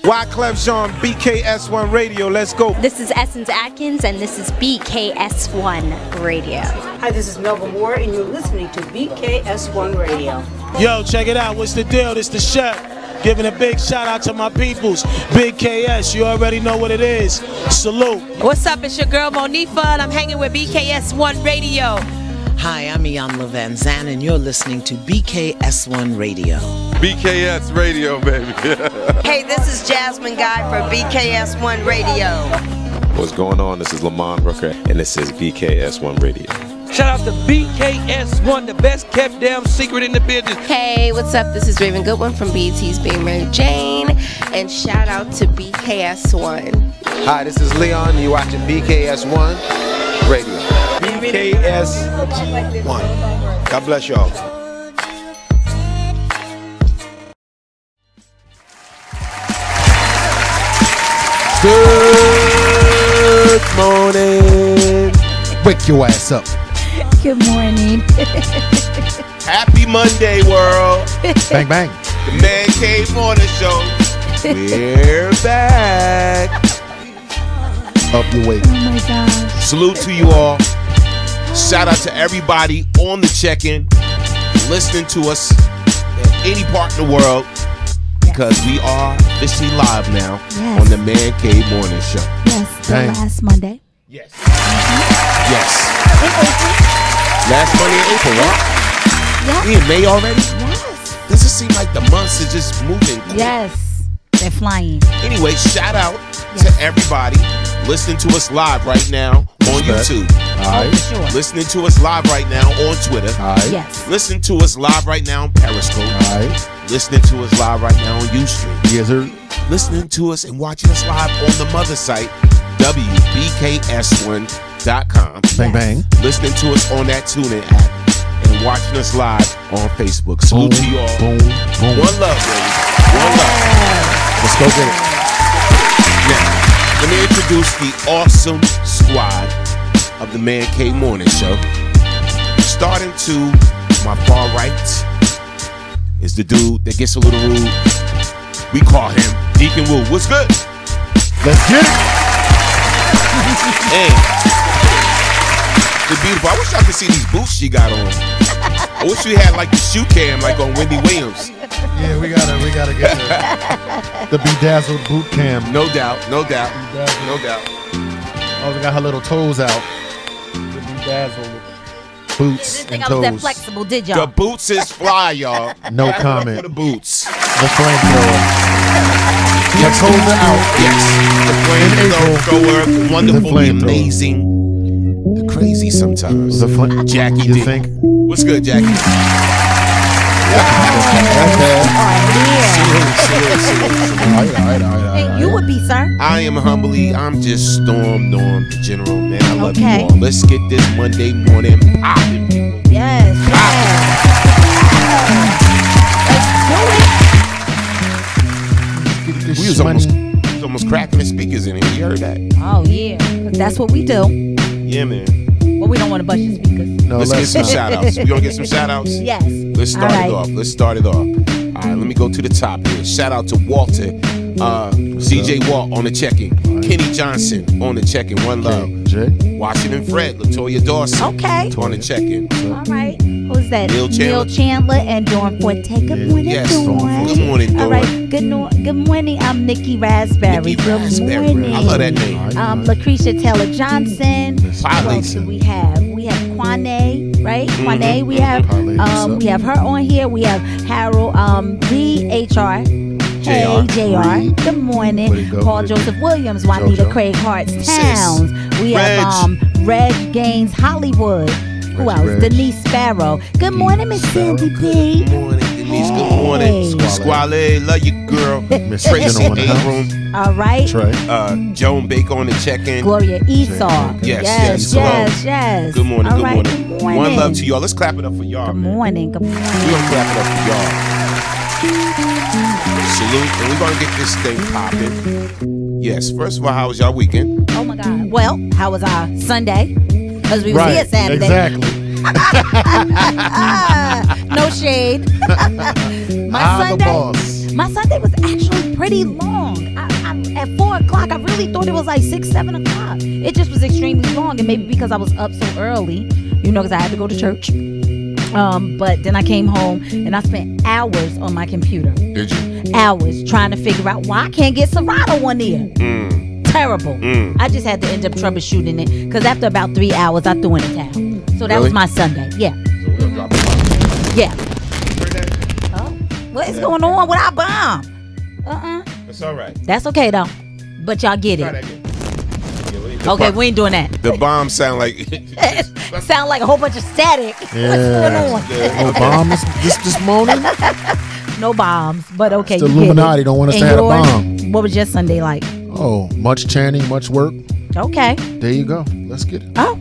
Wyclef Jean, BKS1 Radio. Let's go. This is Essence Atkins, and this is BKS1 Radio. Hi, this is Melba Moore, and you're listening to BKS1 Radio. Yo, check it out. What's the deal? This the chef. Giving a big shout out to my peoples. Big KS, you already know what it is. Salute. What's up? It's your girl Monifa, and I'm hanging with BKS1 Radio. Hi, I'm Iyanla Van Zandt, and you're listening to BKS1 Radio. BKS Radio, baby. Hey, this is Jasmine Guy for BKS1 Radio. What's going on? This is Lamont Brooker, and this is BKS1 Radio. Shout out to BKS1, the best kept damn secret in the business. Hey, what's up? This is Raven Goodwin from BET's Being Mary Jane, and shout out to BKS1. Hi, this is Leon, and you're watching BKS1 Radio. BKS1. God bless y'all. Good morning. Wake your ass up. Good morning. Happy Monday, world. Bang, bang. The Man Cave Morning Show. We're back. Up your way. Oh my gosh. Salute to you all. Shout out to everybody on the check-in, listening to us in any part in the world, because we are officially live now on the Man Cave Morning Show. Yes, the last Monday. Yes. Yes. In April. Last Monday in April, right? Yeah. We in May already? Yes. Does it seem like the months are just moving quick? Yes. They're flying. Anyway, shout out to everybody listening to us live right now on YouTube. All right. Sure. Listening to us live right now on Twitter. All right. Yes. Listening to us live right now on Periscope. All right. Listening to us live right now on Ustream. Yes, sir. Listening to us and watching us live on the mother site, WBKS1.com. Bang, bang. Listening to us on that TuneIn app and watching us live on Facebook. Salute to you all. Boom, boom. One love, baby. One love. Let's go get it. Now, let me introduce the awesome squad of the Man Cave Morning Show. Starting to my far right is the dude that gets a little rude. We call him Deacon Woo. What's good? Let's get it. Hey, the beautiful. I wish I could see these boots she got on. I wish we had like the shoe cam like on Wendy Williams. Yeah, we gotta get the bedazzled boot cam. No doubt, no doubt, no doubt. Oh, we got her little toes out. The bedazzled boots Didn't think and I was that toes. flexible, did The y'all? boots is fly, y'all. No For comment. the boots. The flamethrower. Her toes are out. Yes. The flamethrower, wonderful, The flamethrower. amazing, the crazy sometimes. The flame. Jackie You D. think? What's good, Jackie? All right. You would be, sir. I am humbly, I'm just Storm Norm, the general, man. I love Okay. you all. Let's get this Monday morning popping. Yes. We was almost cracking the speakers in here. You heard that? Oh, yeah. 'Cause that's what we do. Yeah, man. But we don't want to bust your speakers. No, Let's get some not. shout outs. We gonna get some shout outs? Yes. Let's start All it right. off. Let's start it off. All right, let me go to the top here. Shout out to Walter, CJ Walt on the check-in. Kenny Johnson on the check-in. One love. Jay. Washington Fred, Latoya Dawson Okay. on the check-in. All right. Who's that? Neil Chandler and Dawn Forte. Good morning, Yes. Dawn. Good morning, Dawn. All right. Good morning. I'm Nikki Raspberry. Nikki Good Raspberry. morning. I love that name. Lucretia Taylor Johnson. Who Pilot. else do we have? We have Kwane, right? Kwane. We have Pilot, we have her on here. We have Harold Lee HR. Hey, JR. Reed. Good morning. Way to go, Paul Ricky. Joseph Williams, Juanita Jojo. Craig Hart Sis. Towns. We have Reg Gaines Hollywood. Who Reggie else? Reg. Denise Sparrow. Good morning, Miss Sandy P. Good morning, Denise. Good morning. Hey. Squale, love you, girl. Miss Tracy General in the house. Abram, All right. Trey. Joan Baker on the check-in. Gloria Esau. Yes, yes, hello. yes. Good morning, All good right, morning. Good morning. One love to y'all. Let's clap it up for y'all. Good man. morning. Good morning. We're gonna clap it up for y'all. Salute, and we're gonna get this thing popping. Yes, first of all, how was y'all weekend? Oh my God. Well, how was our Sunday? Because we was here Saturday. Exactly. No shade. My Sunday was actually pretty long. At 4 o'clock, I really thought it was like 6, 7 o'clock. It just was extremely long, and maybe because I was up so early, because I had to go to church. But then I came home and I spent hours on my computer. Did you? Hours trying to figure out why I can't get Serato on there. Terrible. I just had to end up troubleshooting it because after about 3 hours, I threw in the towel. So that was my Sunday. Yeah. Yeah. What is going on with our bomb? That's all right. That's okay though. But y'all get it. Okay, we ain't doing that. The bomb sound like sound like a whole bunch of static. Yeah. What's going on? No bombs this morning? No bombs, but okay. The Illuminati don't want us to have a bomb. What was your Sunday like? Oh, much chanting, much work. Okay. There you go. Let's get it. Oh,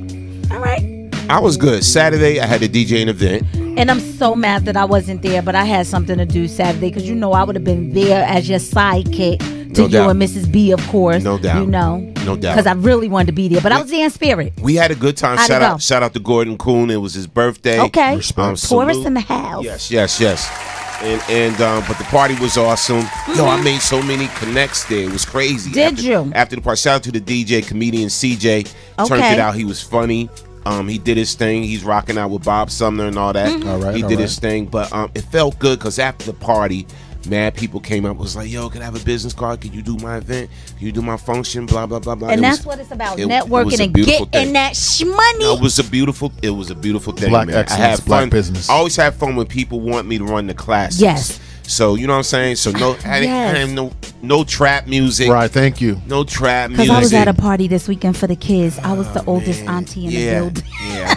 all right. I was good. Saturday, I had to DJ an event. And I'm so mad that I wasn't there, but I had something to do Saturday because I would have been there as your sidekick to you and Mrs. B, of course. No doubt. No doubt. Because I really wanted to be there, but I was there in spirit. We had a good time. Shout out to Gordon Kuhn. It was his birthday. Okay. Tourists in the house. Yes. But the party was awesome. Yo, I made so many connects there. It was crazy. Did you? After the party, shout out to the DJ, comedian CJ. Turned it out. He was funny. He did his thing. He's rocking out with Bob Sumner and all that. He did his thing. But it felt good because after the party, mad people came up, was like, yo, can I have a business card? Can you do my event? Can you do my function? Blah, blah, blah, blah. And that's what it's about, networking and getting that money. No, it was a beautiful thing, Black man. excellence, I have black fun. business. I always have fun when people want me to run the classes. Yes. So, you know what I'm saying? So, I didn't no trap music. Right, thank you. No trap music. Because I was at a party this weekend for the kids. I was the oldest auntie in the building. Yeah,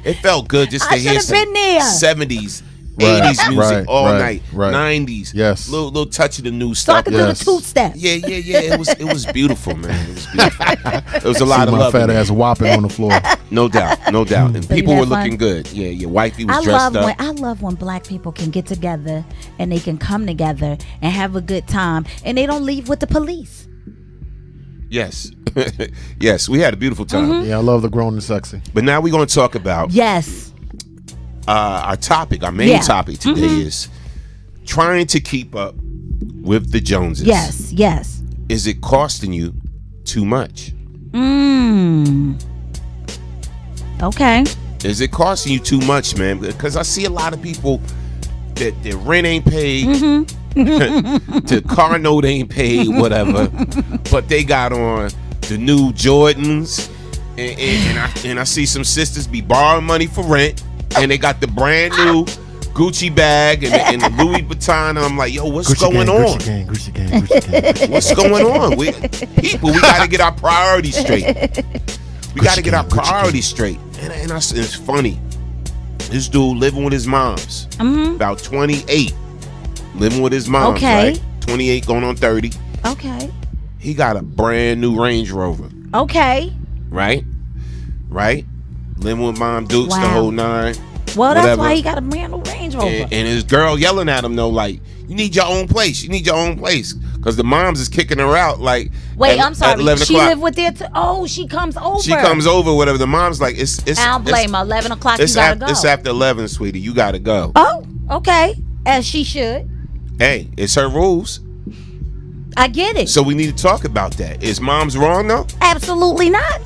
it felt good just to hear some been there. 70s. 80s music all night, 90s. Yes, little touch of the new So stuff. I could do the two-step. Yeah. It was beautiful, man. It was beautiful. It was a lot of my love. fat ass whopping on the floor. No doubt. And So people you were had fun? looking good. Yeah, your wifey was dressed up. I love when black people can get together and they can come together and have a good time and they don't leave with the police. Yes. Yes, we had a beautiful time. Yeah, I love the grown and sexy. But now we're going to talk about our topic. Our main topic today is trying to keep up with the Joneses. Yes. Is it costing you too much? Okay. Is it costing you too much, man? Because I see a lot of people that their rent ain't paid, the car note ain't paid, whatever, but they got on the new Jordans, and I see some sisters be borrowing money for rent, and they got the brand new Gucci bag and the Louis Vuitton. And I'm like, yo, what's going on? Gucci gang. What's going on? We got to get our priorities straight. We got to get our priorities straight. And it's funny. This dude living with his moms, about 28, living with his moms, right? 28 going on 30. Okay. He got a brand new Range Rover. Okay. Right? Living with Mom Dukes, the whole nine. Well, that's why he got a brand new Range Rover. And his girl yelling at him though, like, you need your own place. Because the moms is kicking her out, like. Wait, I'm sorry. She o'clock. live with their. She comes over. She comes over, whatever. The mom's like, it's. I don't blame her. 11 o'clock, you gotta go. It's after 11, sweetie. You gotta go. Oh, okay. As she should. Hey, it's her rules. I get it. So we need to talk about that. Is mom's wrong though? Absolutely not.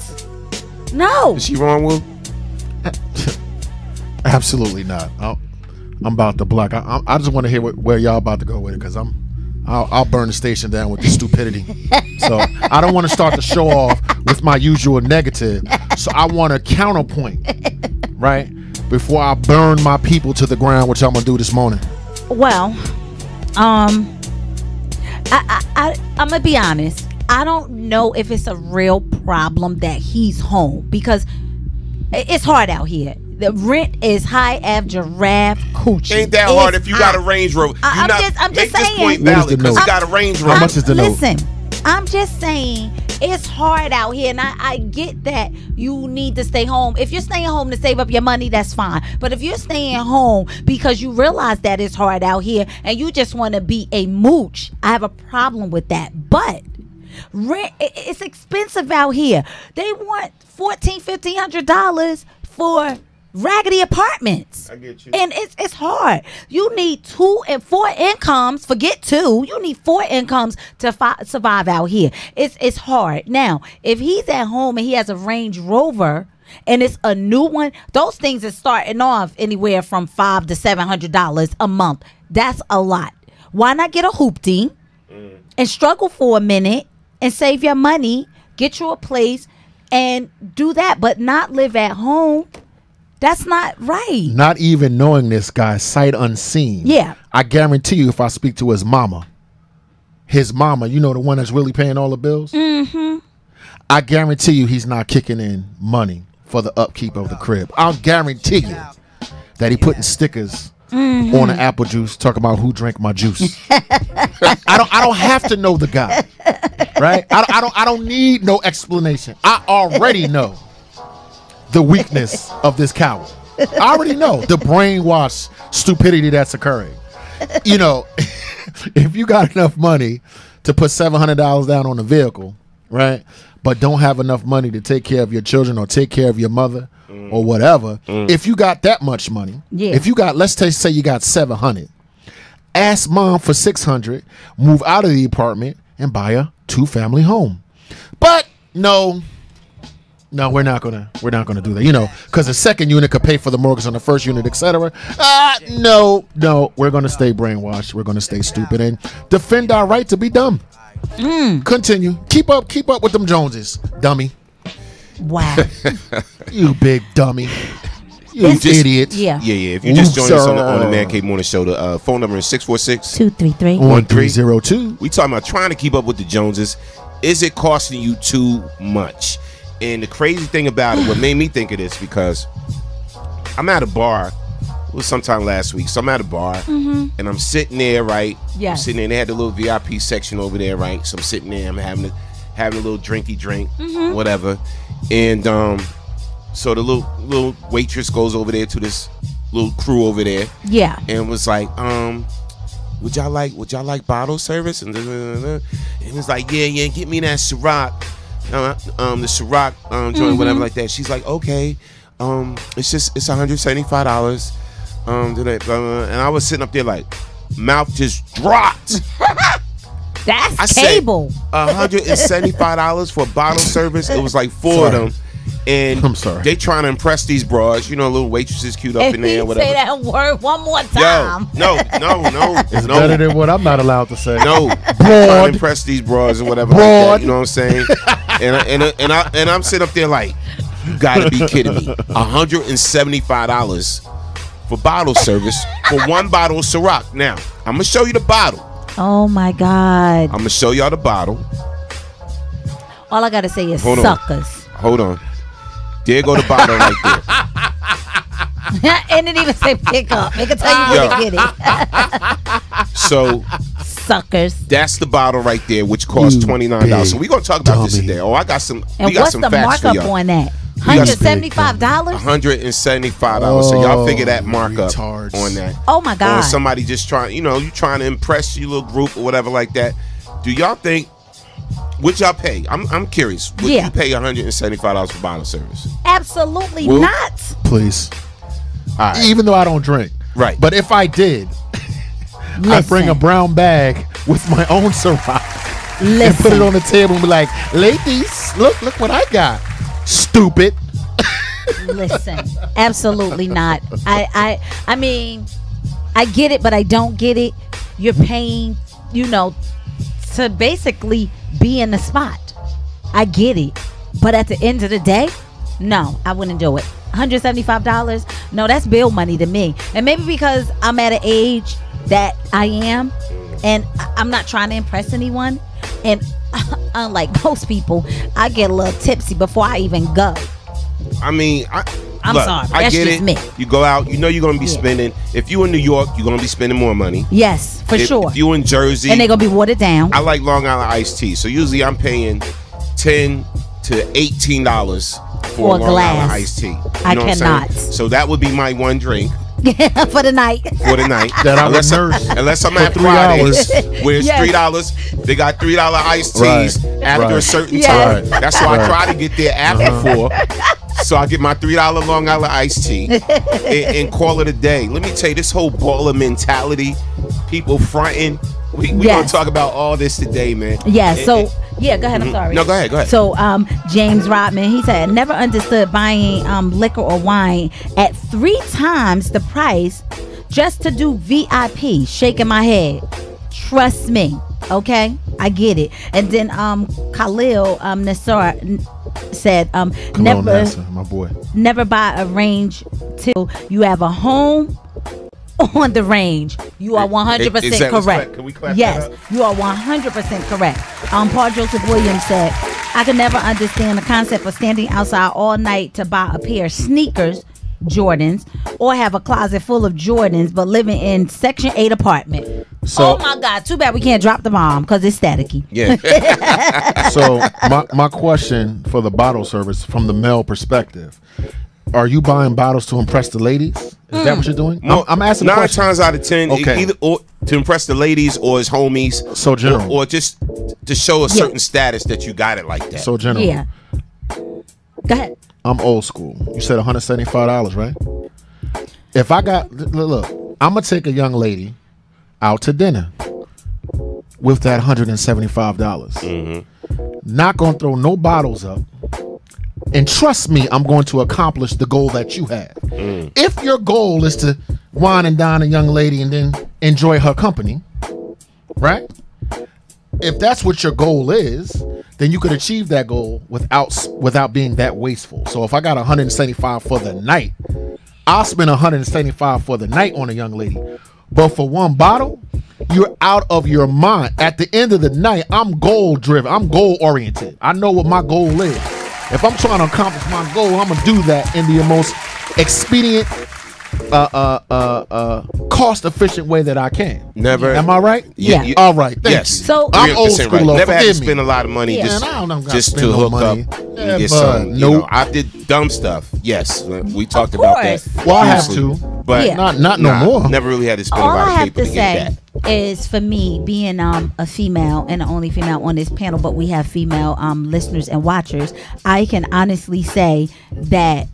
No. Is she wrong, Will? Absolutely not. I'm about to block. I just want to hear where y'all about to go with it, because I'll burn the station down with the stupidity. So I don't want to start the show off with my usual negative. So I want a counterpoint, right? Before I burn my people to the ground, which I'm gonna do this morning. Well, I'm gonna be honest. I don't know if it's a real problem that he's home, because it's hard out here. The rent is high as giraffe coochie. Ain't that hard if you got a Range Rover? I'm just saying. This point valid because you got a Range Rover. How much is the note? Listen, I'm just saying it's hard out here, and I get that you need to stay home. If you're staying home to save up your money, that's fine. But if you're staying home because you realize that it's hard out here and you just want to be a mooch, I have a problem with that. But rent, it's expensive out here. They want $1,400, $1,500 for raggedy apartments. I get you. And it's hard. You need 2 and 4 incomes. Forget 2. You need 4 incomes to survive out here. It's hard. Now, if he's at home and he has a Range Rover and it's a new one, those things are starting off anywhere from $500 to $700 a month. That's a lot. Why not get a hoopty and struggle for a minute and save your money, get you a place and do that, but not live at home? That's not right. Not even knowing this guy sight unseen. Yeah. I guarantee you, if I speak to his mama, you know, the one that's really paying all the bills. Mm-hmm. I guarantee you, he's not kicking in money for the upkeep of the crib. I'll guarantee you that he putting stickers on the apple juice, talking about who drank my juice. I don't have to know the guy, right? I don't need no explanation. I already know the weakness of this coward. I already know the brainwash stupidity that's occurring. You know, if you got enough money to put $700 down on a vehicle, right, but don't have enough money to take care of your children or take care of your mother or whatever, if you got that much money, if you got, let's say you got $700, ask mom for $600, move out of the apartment and buy a 2-family home. But no, we're not gonna do that. You know, because the second unit could pay for the mortgage on the first unit, etc. No, we're gonna stay brainwashed. We're gonna stay stupid and defend our right to be dumb. Continue. Keep up with them Joneses, dummy. Wow. You big dummy. You idiot. Yeah. If you just joined us on the Man Cave Morning Show, the phone number is 646-233-1302. We talking about trying to keep up with the Joneses. Is it costing you too much? And the crazy thing about it, what made me think of this, because I'm at a bar. It was sometime last week. So I'm at a bar, and I'm sitting there, right? Yes. I'm sitting there. They had the little VIP section over there, right? So I'm sitting there. I'm having a little drinky drink, whatever. And so the little waitress goes over there to this little crew over there. Yeah. And was like, would y'all like bottle service? And it was like, yeah, get me that Ciroc. The Ciroc joint, whatever like that. She's like, okay, it's $175. And I was sitting up there like, mouth just dropped. That's cable. $175 for bottle service. It was like 4 of them. And I'm sorry. They trying to impress these broads. You know, little waitresses queued up in there, whatever. Say that word one more time. No. It's better than what I'm not allowed to say. No, trying to impress these broads or whatever like that. You know what I'm saying? and I'm sitting up there like, you gotta be kidding me. $175 for bottle service for 1 bottle of Ciroc. Now, I'm gonna show you the bottle. Oh my God. I'm gonna show y'all the bottle. All I gotta say is suckers. Hold on. There go the bottle right there. And it even say pick up. It can tell you where to get it. So suckers. That's the bottle right there, which costs $29. So we're gonna talk about this today. Oh, I got some. And we got what's some the facts for markup y'all. on that? $175? $175. So y'all figure that markup on that. Oh my God. Or somebody just trying, you trying to impress your little group or whatever like that. Do y'all think? Would y'all pay? I'm curious. Would you pay $175 for bottle service? Absolutely not. Please. All right. Even though I don't drink. Right. But if I did, I'd bring a brown bag with my own Ciroc and put it on the table and be like, ladies, look what I got. Stupid. Listen, absolutely not. I mean, I get it, but I don't get it. You're paying, to basically be in the spot. I get it, but at the end of the day, no, I wouldn't do it. $175? No, that's bill money to me. And maybe because I'm at an age that I am, and I'm not trying to impress anyone. And unlike most people, I get a little tipsy before I even go. I mean, I'm sorry. I That's get just it. me. You go out, you're going to be spending. If you in New York, you're going to be spending more money. Yes, for sure. If you in Jersey, and they're going to be watered down. I like Long Island iced tea, so usually I'm paying $10 to $18 for a Long Island iced tea. I cannot. So that would be my one drink. For the night. That I would nurse. Unless I'm at Fridays, where it's $3. They got $3 iced teas after a certain time. That's why I try to get there after 4. So I get my $3 Long Island iced tea and call it a day. Let me tell you, this whole baller mentality, people fronting. We gonna talk about all this today, man. Yeah. So yeah, go ahead. I'm sorry. No, go ahead. So James Rodman, he said, never understood buying liquor or wine at 3 times the price just to do VIP. Shaking my head. Trust me. Okay, I get it. And then Khalil Nassar said, never, Nassar, my boy, never buy a range till you have a home on the range. You are 100% correct. Can we clap yes, that up? you are 100% correct. Paul Joseph Williams said, I could never understand the concept of standing outside all night to buy a pair of sneakers, Jordans, or have a closet full of Jordans, but living in Section 8 apartment. So, oh my God! Too bad we can't drop the bomb because it's staticky. Yeah. So my question for the bottle service from the male perspective: are you buying bottles to impress the ladies? Is that what you're doing? No, I'm asking. 9 times out of 10, either or to impress the ladies or his homies. So general, or just to show a certain status that you got it like that. So general. Yeah. Go ahead. I'm old school. You said $175, right? If I got look, I'm gonna take a young lady out to dinner with that $175. Not gonna throw no bottles up. And trust me, I'm going to accomplish the goal that you have. If your goal is to wine and dine a young lady and then enjoy her company, right? If that's what your goal is, then you could achieve that goal without being that wasteful. So if I got $175 for the night, I'll spend $175 for the night on a young lady. But for one bottle, you're out of your mind. At the end of the night, I'm goal driven. I'm goal oriented. I know what my goal is. If I'm trying to accomplish my goal, I'm gonna do that in the most expedient, cost-efficient way that I can. Never. Am I right? Yeah. All right. Thank you. So I'm old school. Right. Never had to Forgive spend me. a lot of money just to no hook money. up and get some. You know, I did dumb stuff. Yes, we talked about that. Well, I have to, but not no more. Never really had to spend all a lot I of have paper to to get say that. is, for me, being a female and the only female on this panel, but we have female listeners and watchers, I can honestly say that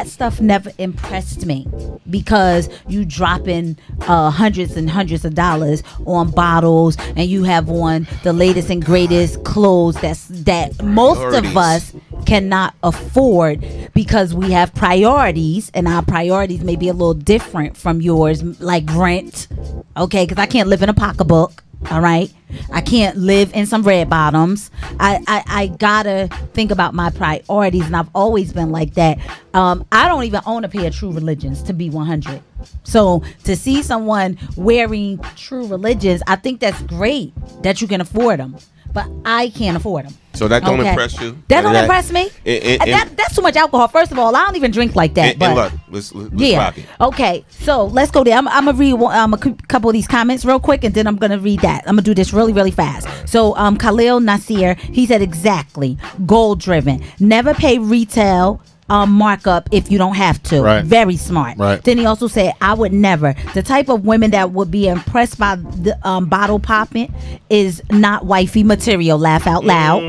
stuff never impressed me, because you dropping hundreds and hundreds of dollars on bottles, and you have on the latest and greatest clothes that most of us cannot afford, because we have priorities, and our priorities may be a little different from yours, like rent, okay, because I can't live in a pocketbook. All right, I can't live in some red bottoms. I gotta think about my priorities, and I've always been like that. I don't even own a pair of True Religions, to be 100. So to see someone wearing True Religions, I think that's great that you can afford them, but I can't afford them. So that don't impress you? That don't impress me. That's too much alcohol. First of all, I don't even drink like that. And look, let's rock it. Okay, so let's go there. I'm gonna read a couple of these comments real quick, and then I'm gonna read that. I'm gonna do this really, really fast. So Khalil Nasir, he said exactly, goal driven. Never pay retail markup if you don't have to. Right. Very smart. Right. Then he also said, I would never. The type of women that would be impressed by the bottle popping is not wifey material. Laugh out loud.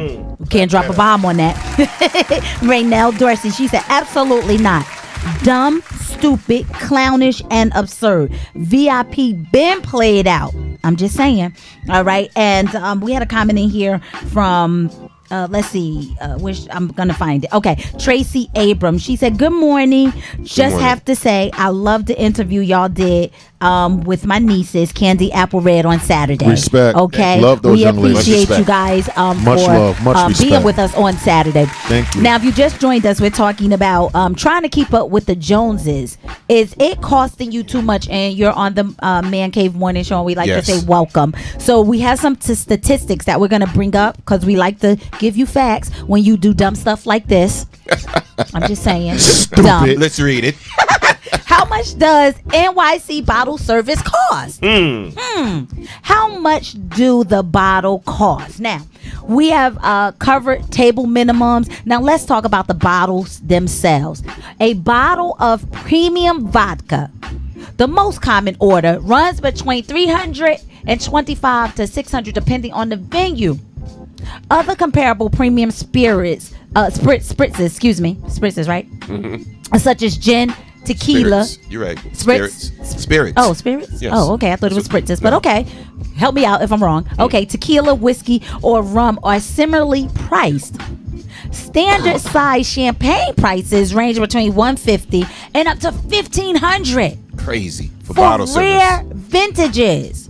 Can't drop a bomb on that. Raynell Dorsey, she said, absolutely not. Dumb, stupid, clownish, and absurd. VIP been played out. I'm just saying. All right. And we had a comment in here from let's see, which I'm gonna find it. Okay, Tracy Abrams. She said, good morning. Just have to say, I love the interview y'all did with my nieces, Candy Apple Red, on Saturday. Respect. Okay, love those young ladies. We appreciate you guys much for love, much respect. being with us on Saturday. Thank you. Now, if you just joined us, we're talking about trying to keep up with the Joneses. Is it costing you too much? And you're on the Man Cave Morning Show, and we like to say welcome. So we have some statistics that we're going to bring up, because we like to give you facts when you do dumb stuff like this. I'm just saying. Dumb. Let's read it. How much does NYC bottle service cost? How much do the bottle cost? Now, we have covered table minimums. Now, let's talk about the bottles themselves. A bottle of premium vodka, the most common order, runs between $325 to $600, depending on the venue. Other comparable premium spirits spritzes, right? Such as gin, tequila. Spirits. You're right. Spirits. Oh, spirits? Yes. Oh, okay. I thought it was spritzes, but okay. Help me out if I'm wrong. Okay, tequila, whiskey, or rum are similarly priced. Standard size champagne prices range between $150 and up to $1,500. Crazy for bottle rare service. vintages.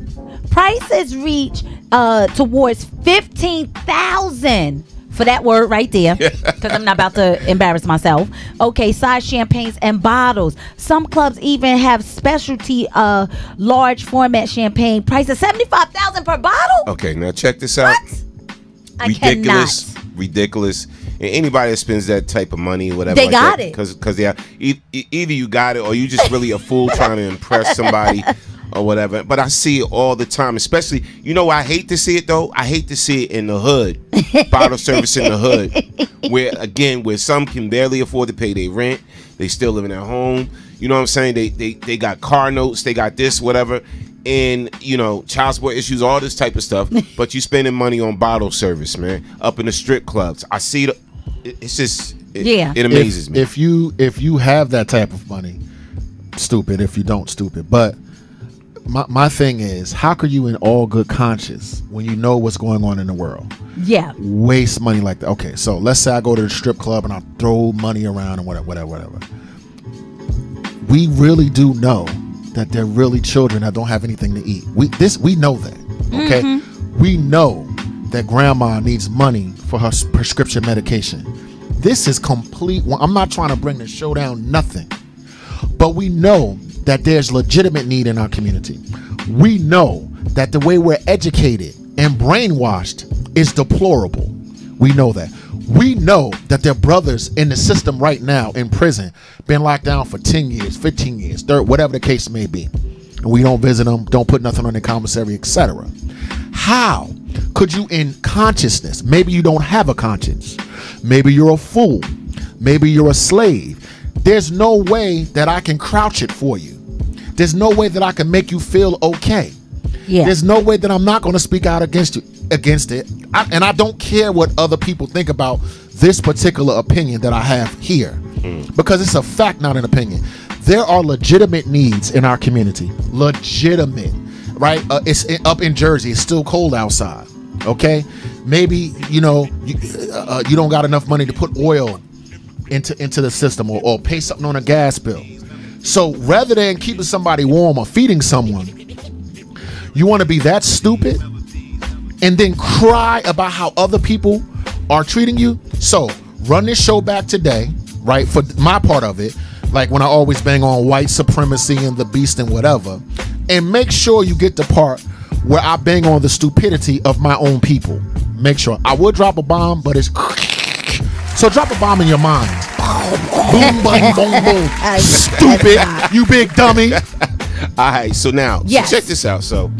Prices reach towards $15,000 for that word right there, because I'm not about to embarrass myself. Okay, size champagnes and bottles. Some clubs even have specialty large format champagne prices $75,000 per bottle. Okay, now check this out. What? Ridiculous. And anybody that spends that type of money, whatever, they like got that, it. Because either you got it or you just really a fool trying to impress somebody or whatever. But I see it all the time, especially, I hate to see it though. I hate to see it in the hood, bottle service in the hood, where some can barely afford to pay their rent. They still living at home. You know what I'm saying? They got car notes. They got this, whatever. And child support issues, all this type of stuff. But you spending money on bottle service, man, up in the strip clubs. I see it's just it amazes me. If you have that type of money, stupid. If you don't, stupid. But my thing is, how could you in all good conscience, when you know what's going on in the world, waste money like that? Okay, so let's say I go to the strip club and I throw money around and whatever. We really do know that they're really children that don't have anything to eat. We know that. Okay, we know that grandma needs money for her prescription medication. This is complete. I'm not trying to bring the show down, nothing, but we know that there's legitimate need in our community. We know that the way we're educated and brainwashed is deplorable. We know that. We know that their brothers in the system right now in prison been locked down for 10 years, 15 years, whatever the case may be. And we don't visit them, don't put nothing on their commissary, etc. How could you in consciousness, maybe you don't have a conscience, maybe you're a fool, maybe you're a slave. There's no way that I can crouch it for you. There's no way that I can make you feel okay. There's no way that I'm not going to speak out against it. And I don't care what other people think about this particular opinion that I have here, because it's a fact, not an opinion. There are legitimate needs in our community. Legitimate, right? It's up in Jersey. It's still cold outside. Okay, maybe you don't got enough money to put oil into the system or pay something on a gas bill. So rather than keeping somebody warm or feeding someone, you want to be that stupid and then cry about how other people are treating you? So run this show back today, right? For my part of it, like when I always bang on white supremacy and the beast and whatever, and make sure you get the part where I bang on the stupidity of my own people. Make sure. I would drop a bomb, but it's so drop a bomb in your mind. Boom, boom, boom, boom. Stupid, you big dummy. All right, so now, so check this out. So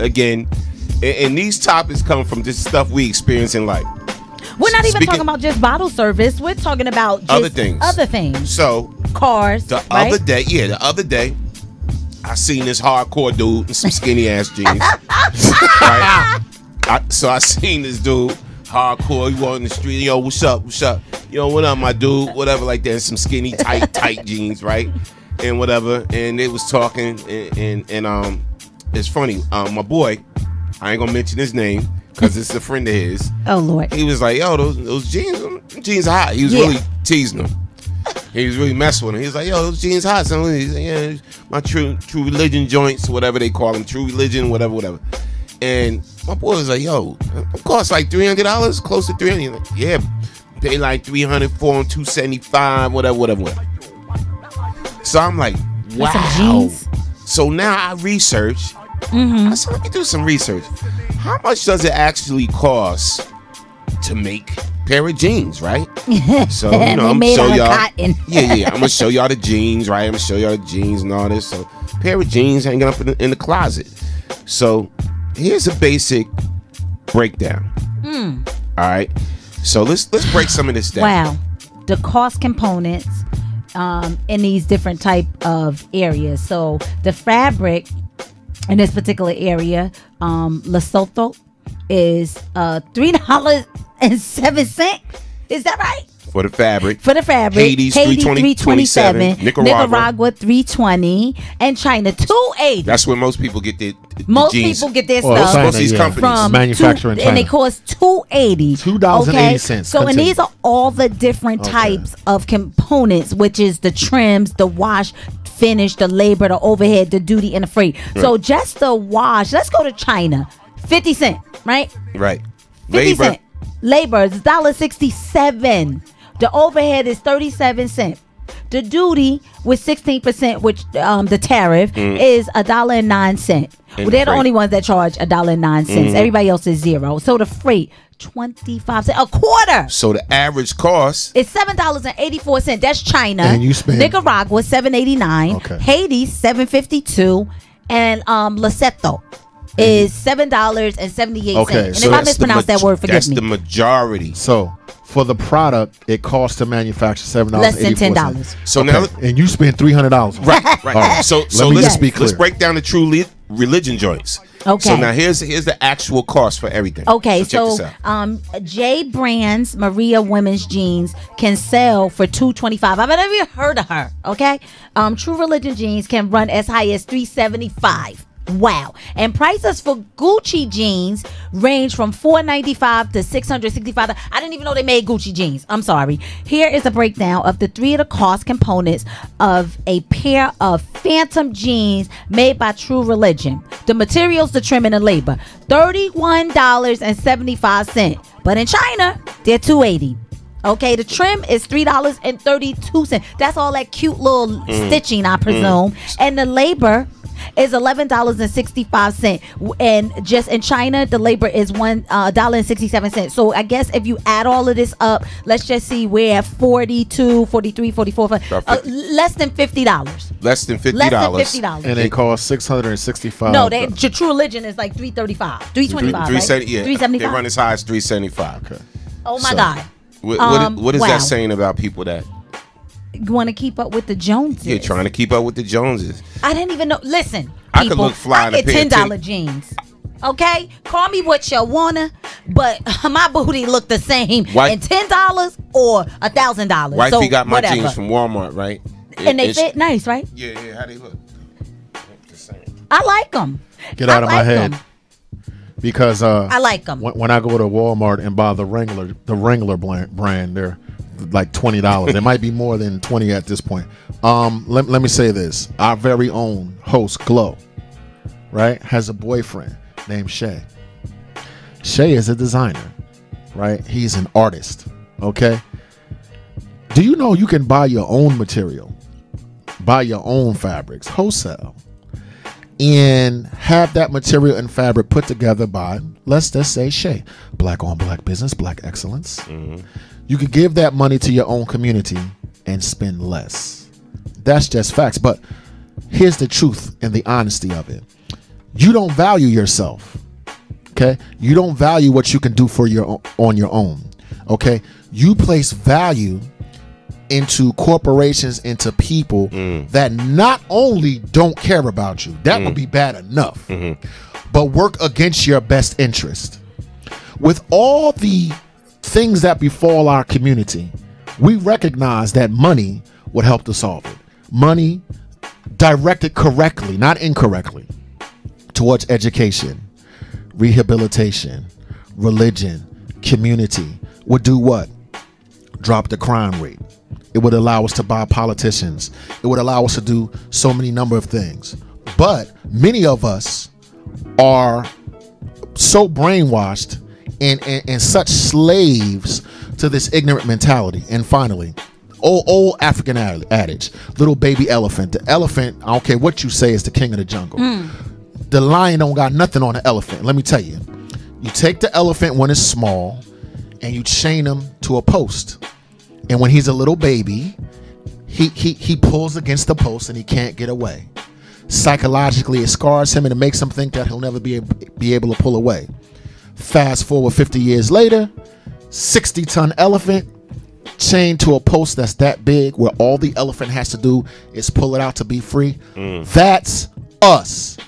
again, and these topics come from just stuff we experience in life. We're not even talking about just bottle service. We're talking about just other things. So cars. The other day, I seen this hardcore dude in some skinny ass jeans. Right? So I seen this dude hardcore. He walking the street. Yo, what's up? Yo, what up, my dude? Whatever, like that. Some skinny, tight jeans, right? And whatever. And they was talking, and it's funny. My boy, I ain't gonna mention his name because it's a friend of his. Oh Lord. He was like, yo, those jeans are hot. He was really teasing them. He was really messing with him. He was like, yo, those jeans hot. So he's like, yeah, my true religion joints, whatever they call them, true religion, whatever. And my boy was like, yo, it costs like $300, close to $300. He's like, yeah, pay like $300 for them, $275, whatever. So I'm like, wow. So now I research. I said, let me do some research. How much does it actually cost to make a pair of jeans, right? So I'm gonna show y'all. I'm gonna show y'all the jeans, right? I'm gonna show y'all the jeans and all this. So a pair of jeans hanging up in the closet. So here's a basic breakdown. All right. So let's break some of this down. Wow. The cost components in these different type of areas. So the fabric in this particular area, Lesotho, is $3.07. Is that right? For the fabric. For the fabric. Haiti 327. Nicaragua 320. And China 280. That's where most people get their Most jeans. people get their Most stuff of these companies. from manufacturing China. And they cost $280. $2.80. So, and these are all the different types of components, which is the trims, the wash, finish, the labor, the overhead, the duty, and the freight. Right. So just the wash, let's go to China. 50 cents, right? Right. 50 cents. Labor is $1.67. The overhead is 37 cents. The duty with 16%, which the tariff is $1.09. Well, they're the only ones that charge $1.09. Everybody else is $0. So the freight, 25 cents, a quarter. So the average cost It's $7.84. That's China. And you spend Nicaragua $7.89. Okay. Haiti $7.52, and Lesotho is $7.78. Okay, And so if I that's the mispronounce that word, forgive that's me. the majority. So for the product, it costs to manufacture $7.84. Less than $10. So now, and you spend $300. right. All right. So Let me let's just be clear. Let's break down the true religion joints. Okay. So now here's the actual cost for everything. Okay, check this so out. J Brands Maria women's jeans can sell for $225. I've never even heard of her. Okay, True Religion jeans can run as high as $375. Wow. And prices for Gucci jeans range from $495 to $665. I didn't even know they made Gucci jeans. I'm sorry. Here is a breakdown of the three of the cost components of a pair of Phantom jeans made by True Religion. The materials, the trim, and the labor. $31.75. But in China, they're $280. Okay, the trim is $3.32. That's all that cute little stitching, I presume. And the labor is $11.65, and just in China the labor is $1.67. So I guess if you add all of this up, let's just see, we're at 42, 43, 44, less than $50. Less than $50. Less than $50. And they cost $665. No, True Religion is like $335, $325, right? Yeah, $375. they run as high as $375. Okay. Oh my God. What is wow. that saying about people that You want to keep up with the Joneses? you're trying to keep up with the Joneses? I didn't even know. Listen, I people, could look fly I in a get pair of $10 jeans. Okay, call me what you wanna, but my booty look the same in $10 or $1,000. Wifey so got my whatever. jeans from Walmart, right? And they fit nice, right? Yeah. How they look? I like them. Get out of my head. Them. Because I like them. When I go to Walmart and buy the Wrangler brand, they're like $20. It might be more than 20 at this point. Let me say this: our very own host Glow, right, has a boyfriend named Shay. Shay is a designer, right? He's an artist. Okay. Do you know you can buy your own material, buy your own fabrics wholesale, and have that material and fabric put together by, let's just say, Shay, black on black business, black excellence. You could give that money to your own community and spend less. That's just facts. But here's the truth and the honesty of it. You don't value yourself. Okay. You don't value what you can do for on your own. Okay. You place value into corporations, into people that not only don't care about you, that would be bad enough, but work against your best interest. With all the things that befall our community, we recognize that money would help to solve it. Money directed correctly, not incorrectly, towards education, rehabilitation, religion, community, would do what? Drop the crime rate. It would allow us to buy politicians. It would allow us to do so many number of things. But many of us are so brainwashed and such slaves to this ignorant mentality. And finally, old African adage, little baby elephant. The elephant, I don't care what you say, is the king of the jungle. The lion don't got nothing on the elephant. Let me tell you. You take the elephant when it's small and you chain him to a post. And when he's a little baby, he pulls against the post and he can't get away. Psychologically, it scars him and it makes him think that he'll never be able to pull away. Fast forward 50 years later, 60-ton elephant chained to a post that's that big, where all the elephant has to do is pull it out to be free. That's us.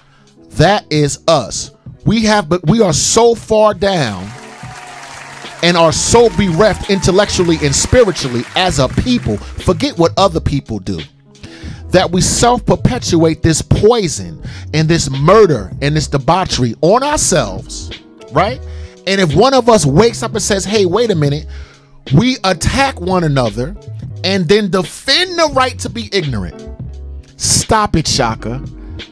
That is us. We are so far down and are so bereft intellectually and spiritually as a people, forget what other people do, that we self-perpetuate this poison and this murder and this debauchery on ourselves, right? And if one of us wakes up and says, hey, wait a minute, we attack one another and then defend the right to be ignorant. Stop it, Shaka.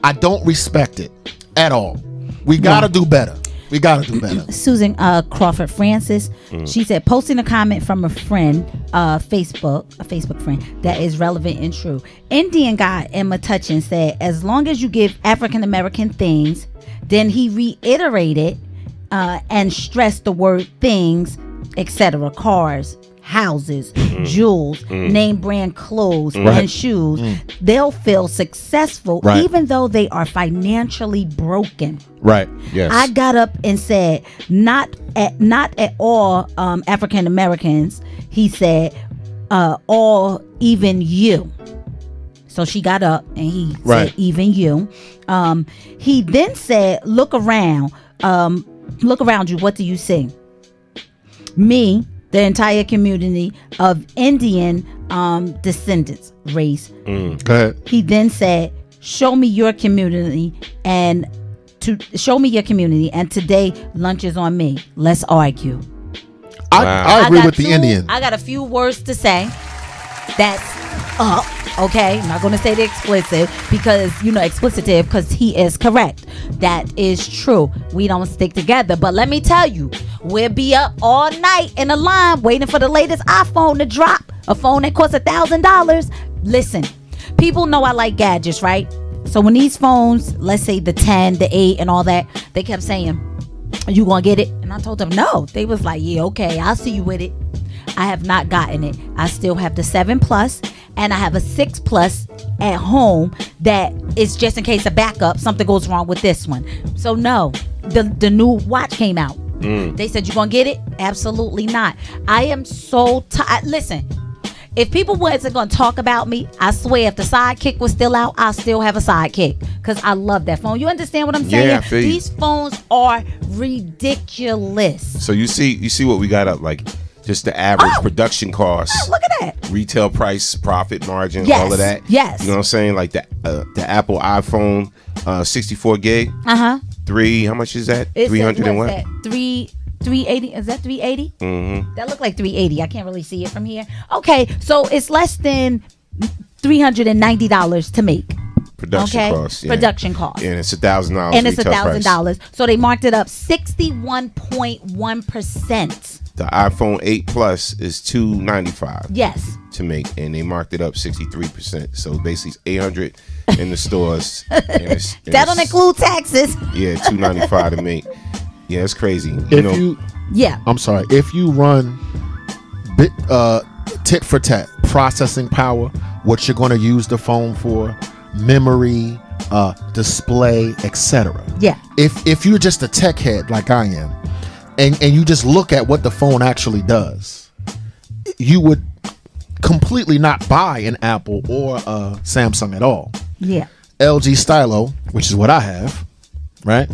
I don't respect it at all. We gotta do better. We gotta do better. Susan Crawford Francis, she said, posting a comment from a friend, a Facebook friend that is relevant and true. Indian guy Emma Touchin said, as long as you give African American things, then he reiterated and stressed the word things, etc. Cars, houses, jewels, name brand clothes and shoes. They'll feel successful even though they are financially broken. Right. Yes. I got up and said, not at all African Americans. He said, all, even you. So she got up and he said, even you. He then said, look around you. What do you see? Me, the entire community of Indian descendants, race. Go ahead. He then said, show me your community and today lunch is on me. Let's argue. I agree with the Indian. I got a few words to say. That's up. Okay, I'm not going to say the explicit because explicitive, because he is correct. That is true. We don't stick together. But let me tell you, we'll be up all night in a line waiting for the latest iPhone to drop. A phone that costs $1,000. Listen, people know I like gadgets, right? So when these phones, let's say the 10, the 8 and all that, they kept saying, are you going to get it? And I told them no. They was like, yeah, okay, I'll see you with it. I have not gotten it. I still have the 7 Plus and I have a 6 Plus at home that is just in case of backup. Something goes wrong with this one. So no, the new watch came out. They said, you gonna get it? Absolutely not. I am so tired. Listen, if people wasn't gonna talk about me, I swear if the sidekick was still out, I'll still have a sidekick because I love that phone. You understand what I'm saying? Yeah, I feel you. These phones are ridiculous. So you see what we got up, like just the average production cost. Look at that. Retail price, profit margin, Yes, all of that. yes. You know what I'm saying? Like the Apple iPhone 64 gig. How much is that? It's 300 and what? That? 380. Is that 380? That looked like 380. I can't really see it from here. Okay, so it's less than $390 to make. Production cost. Yeah. Production cost. And it's $1,000. And it's $1,000. So they marked it up 61.1%. The iPhone 8 Plus is $295. Yes. To make, and they marked it up 63%. So basically, it's $800 in the stores. That don't include taxes. Yeah, $295 to make. Yeah, it's crazy. I'm sorry. If you run tit for tat processing power, what you're going to use the phone for, memory, display, etc. Yeah. If you're just a tech head like I am, and you just look at what the phone actually does, you would completely not buy an Apple or a Samsung at all. Yeah. LG Stylo, which is what I have, right?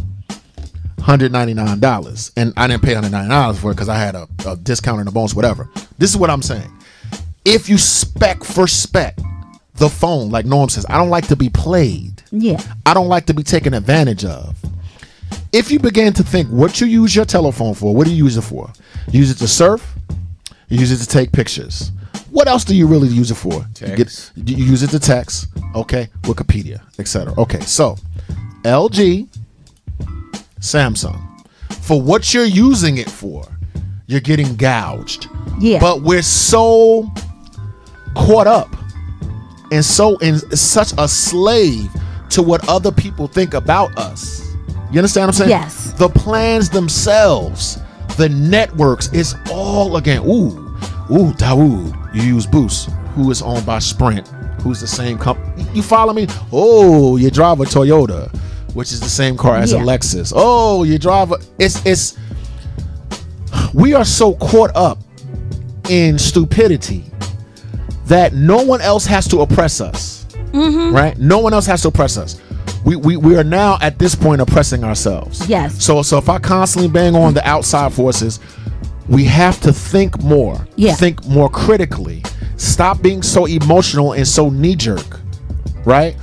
$199, and I didn't pay $199 for it because I had a discount in the bonus, whatever. This is what I'm saying. If you spec for spec the phone, like Norm says, I don't like to be played. Yeah. I don't like to be taken advantage of. If you begin to think what you use your telephone for, what do you use it for? You use it to surf? You use it to take pictures. What else do you really use it for? You use it to text, okay, Wikipedia, etc. Okay, so LG, Samsung, for what you're using it for, you're getting gouged. Yeah. But we're so caught up and so in such a slave to what other people think about us. You understand what I'm saying? Yes. The plans themselves, the networks, it's all again. Ooh, Dawood, you use Boost, who is owned by Sprint, who's the same company. You follow me? Oh, you drive a Toyota, which is the same car as a Lexus. Oh, you drive a, it's we are so caught up in stupidity that no one else has to oppress us. Right? No one else has to oppress us. We are now at this point oppressing ourselves. Yes. So if I constantly bang on the outside forces, we have to think more. Yeah. Think more critically. Stop being so emotional and so knee-jerk. Right?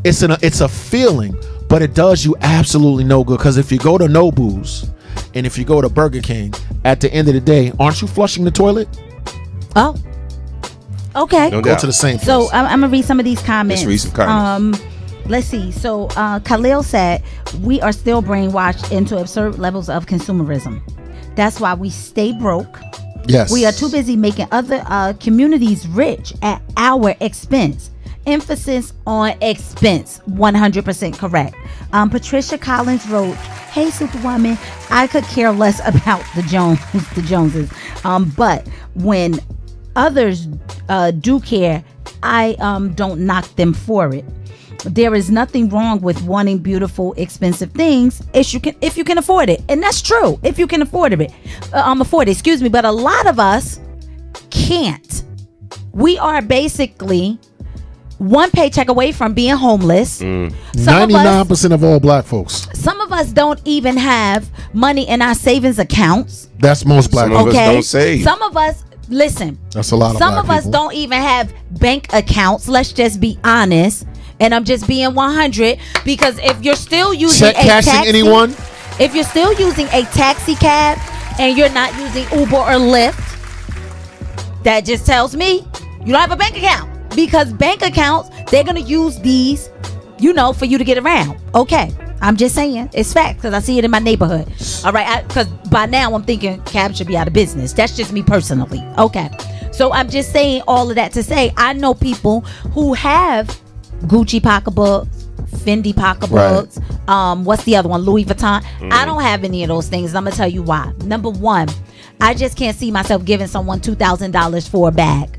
It's a feeling, but it does you absolutely no good. Because if you go to Nobu's and if you go to Burger King, at the end of the day, aren't you flushing the toilet? Oh. Okay. No Go doubt. to the same place. So I'm gonna read some of these comments. Let's read some comments. Let's see. So Khalil said, we are still brainwashed into absurd levels of consumerism. That's why we stay broke. Yes. We are too busy making other communities rich at our expense. Emphasis on expense. 100% correct. Patricia Collins wrote, "Hey Superwoman, I could care less about the Joneses. But when others do care, I don't knock them for it. There is nothing wrong with wanting beautiful, expensive things if you can afford it, and that's true. If you can afford it, excuse me. But a lot of us can't. We are basically one paycheck away from being homeless. 99% of all black folks. Some of us don't even have money in our savings accounts. That's most black Some folks. of us don't save. Some of us, listen. That's a lot of Some black of us people. don't even have bank accounts. Let's just be honest. And I'm just being 100 because if you're still using Check cashing anyone? If you're still using a taxi cab and you're not using Uber or Lyft, that just tells me you don't have a bank account. Because bank accounts, they're going to use these, for you to get around. Okay. I'm just saying. It's fact because I see it in my neighborhood. All right. Because by now I'm thinking cabs should be out of business. That's just me personally. Okay. So I'm just saying all of that to say I know people who have Gucci pocketbooks, Fendi pocketbooks, what's the other one? Louis Vuitton. I don't have any of those things. I'm going to tell you why. Number one, I just can't see myself giving someone $2,000 for a bag.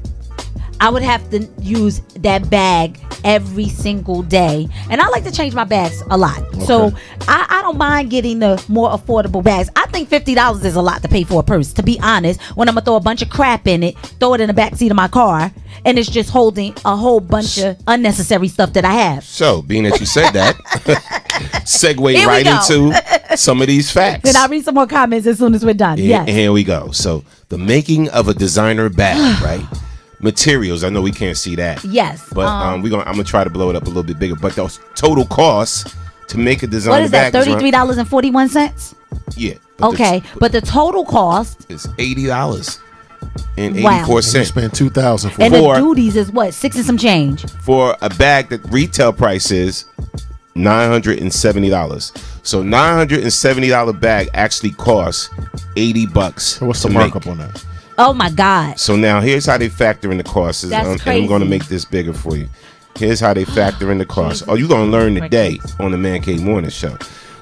I would have to use that bag every single day. And I like to change my bags a lot. Okay. So I don't mind getting the more affordable bags. I think $50 is a lot to pay for a purse, to be honest, when I'm going to throw a bunch of crap in it, throw it in the backseat of my car, and it's just holding a whole bunch of unnecessary stuff that I have. So, being that you said that, segue right into some of these facts. Then I'll read some more comments as soon as we're done. Yes. Here we go. So, the making of a designer bag, right? Materials. I know we can't see that. Yes. But I'm gonna try to blow it up a little bit bigger. But those total costs to make a designer what is bag that? $33.41. Yeah. Okay, but the total cost is $80 and wow. 84 cents. Spend $2,000 for and the duties is what, 6 and some change for a bag that retail price is $970. So $970 bag actually costs $80. So what's the markup on that? Oh my God. So now here's how they factor in the costs. And I'm going to make this bigger for you. Here's how they factor in the costs. Oh, you're going to learn today on the Man Cave Morning Show.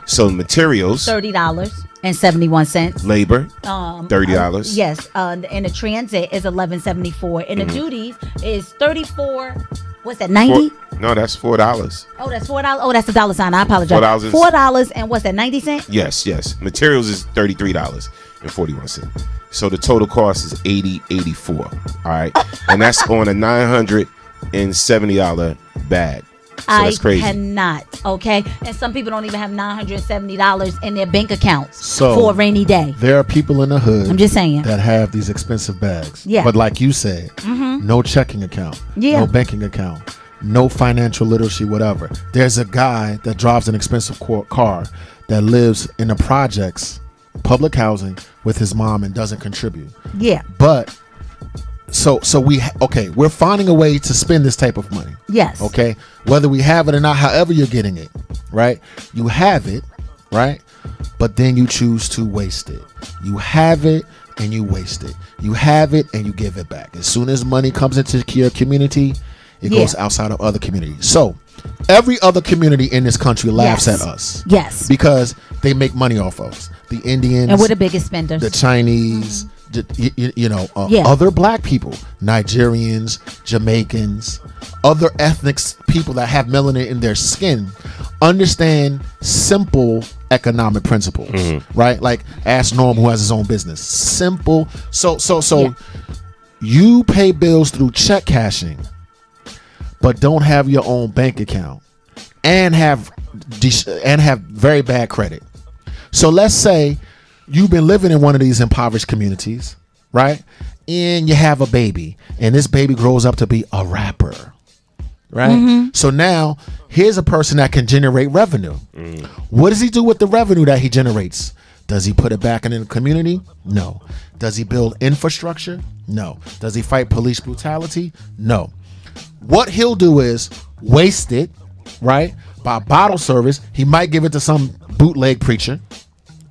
So materials, $30.71. Labor, $30. Yes. And the transit is $11.74. And the duties is $34. What's that? 90? No, that's $4. Oh, that's $4. Oh, that's a dollar sign. I apologize. $4 and what's that? 90 cents? Yes. Materials is $33.41. So the total cost is $80.84. All right, and that's on a $970 bag. So that's crazy. I cannot. Okay, and some people don't even have $970 in their bank accounts for a rainy day. There are people in the hood. I'm just saying that have these expensive bags. Yeah, but like you said, no checking account, no banking account, no financial literacy, whatever. There's a guy that drives an expensive car that lives in the projects, public housing, with his mom and doesn't contribute. Yeah. But we're finding a way to spend this type of money. Yes. Okay. Whether we have it or not, however you're getting it, right? You have it, right? But then you choose to waste it. You have it and you waste it. You have it and you give it back. As soon as money comes into your community, it goes outside of other communities. So every other community in this country laughs at us. Yes. Because they make money off of us. The Indians. And we're the biggest spenders. The Chinese, other black people, Nigerians, Jamaicans, other ethnic people that have melanin in their skin understand simple economic principles, right? Like ask Norm, who has his own business. Simple. So you pay bills through check cashing, but don't have your own bank account and have very bad credit. So let's say you've been living in one of these impoverished communities, right? And you have a baby, and this baby grows up to be a rapper, right? So now here's a person that can generate revenue. What does he do with the revenue that he generates? Does he put it back in the community? No. Does he build infrastructure? No. Does he fight police brutality? No. What he'll do is waste it, right? By bottle service. He might give it to some bootleg preacher,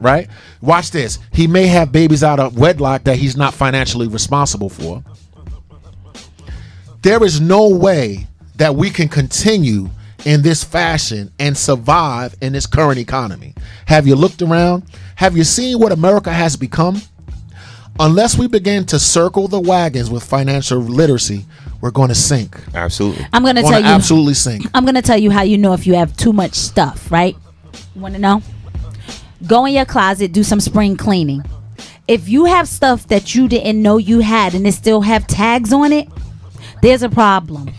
right? Watch this. He may have babies out of wedlock that he's not financially responsible for. There is no way that we can continue in this fashion and survive in this current economy. Have you looked around? Have you seen what America has become? Unless we begin to circle the wagons with financial literacy, we're going to sink. Absolutely. I'm going to tell you. Absolutely sink. I'm going to tell you how you know if you have too much stuff, right? You want to know? Go in your closet, do some spring cleaning. If you have stuff that you didn't know you had and it still have tags on it, there's a problem.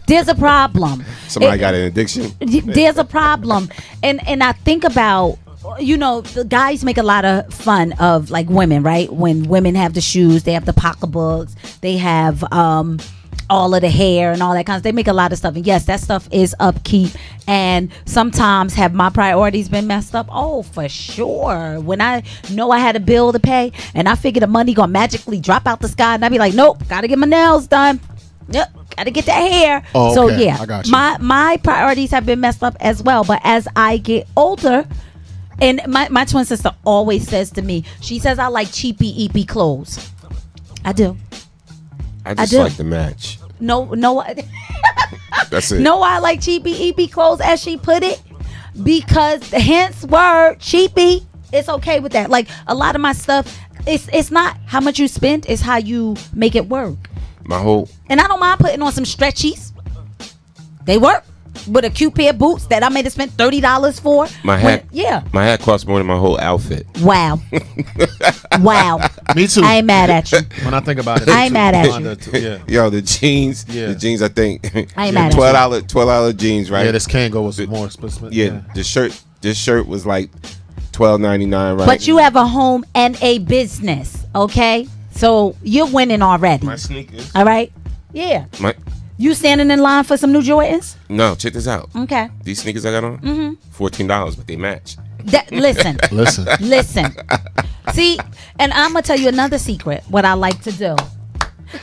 There's a problem. Somebody got an addiction. There's a problem. And I think about, you know, the guys make a lot of fun of like women, right? When women have the shoes, they have the pocketbooks, they have all of the hair and all that kind of stuff. They make a lot of stuff. And yes, that stuff is upkeep. And sometimes have my priorities been messed up? Oh, for sure. When I know I had a bill to pay and I figure the money gonna magically drop out the sky and I'd be like, nope, gotta get my nails done. Yep, gotta get that hair. Oh, so okay. yeah, I got you. my priorities have been messed up as well. But as I get older, and my twin sister always says to me, she says I like cheapy eepy clothes. I do. I just like the match. No. That's it. No, I like cheapy eepy clothes, as she put it, because hence word cheapy. It's okay with that. Like a lot of my stuff, it's not how much you spend, it's how you make it work. And I don't mind putting on some stretchies. They work. With a cute pair of boots that I may have spent $30 for. My hat cost more than my whole outfit. Wow. Wow. Me too. I ain't mad at you. When I think about it, I ain't mad at you. Yeah. Yo, the jeans. Yeah. The jeans. I think. I ain't mad at you. $12 jeans, right? Yeah, this Kango was more expensive. Yeah. This shirt was like $12.99, right? But you have a home and a business, okay? So you're winning already. My sneakers. All right. Yeah. You standing in line for some new Jordans? No, check this out. Okay. These sneakers I got on, $14, but they match. Listen. Listen. See, and I'm gonna tell you another secret. What I like to do,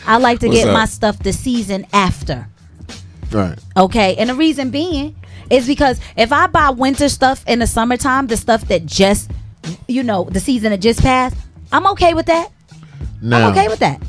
I like to get my stuff the season after. Right. Okay, and the reason being is because if I buy winter stuff in the summertime, the stuff that just, you know, the season that just passed, I'm okay with that. Now, I'm okay with that.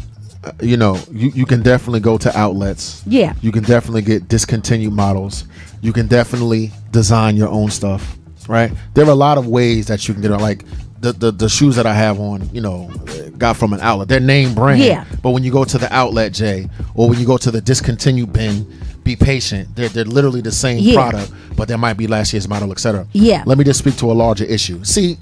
You know, you can definitely go to outlets. Yeah. You can definitely get discontinued models. You can definitely design your own stuff, right? There are a lot of ways that you can get on, like the shoes that I have on, you know, got from an outlet. They're name brand. Yeah. But when you go to the outlet, Jay, or when you go to the discontinued bin, be patient. They're literally the same product, but there might be last year's model, etc. Yeah. Let me just speak to a larger issue. See,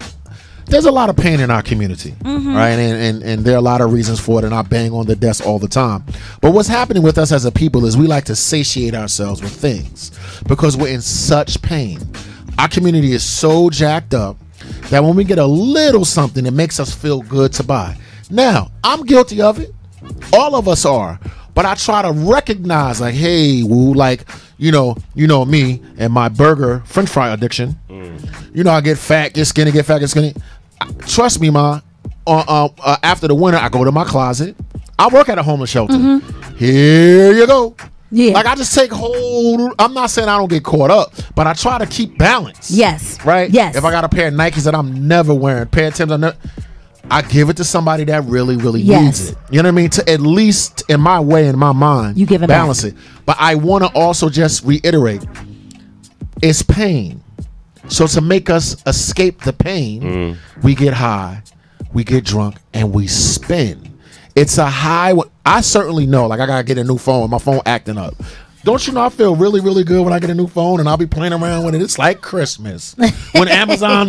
there's a lot of pain in our community, right? And there are a lot of reasons for it, and I bang on the desk all the time. But what's happening with us as a people is we like to satiate ourselves with things because we're in such pain. Our community is so jacked up that when we get a little something, it makes us feel good to buy. Now, I'm guilty of it. All of us are. But I try to recognize, like, hey, woo, like, you know me and my burger French fry addiction. You know, I get fat, get skinny, get fat, get skinny. Trust me, ma. After the winter, I go to my closet. I work at a homeless shelter. Here you go. Yeah. Like I just take hold. I'm not saying I don't get caught up, but I try to keep balance. Yes. Right. Yes. If I got a pair of Nikes that I'm never wearing, pair of Timbs, I give it to somebody that really, really needs it. You know what I mean? To at least in my way, in my mind, you give it balance back. it. But I want to also just reiterate, it's pain. So to make us escape the pain, we get high, we get drunk, and we spin. It's a high. I certainly know, like I gotta get a new phone. My phone acting up. Don't you know I feel really, really good when I get a new phone and I'll be playing around with it. It's like Christmas. When the Amazon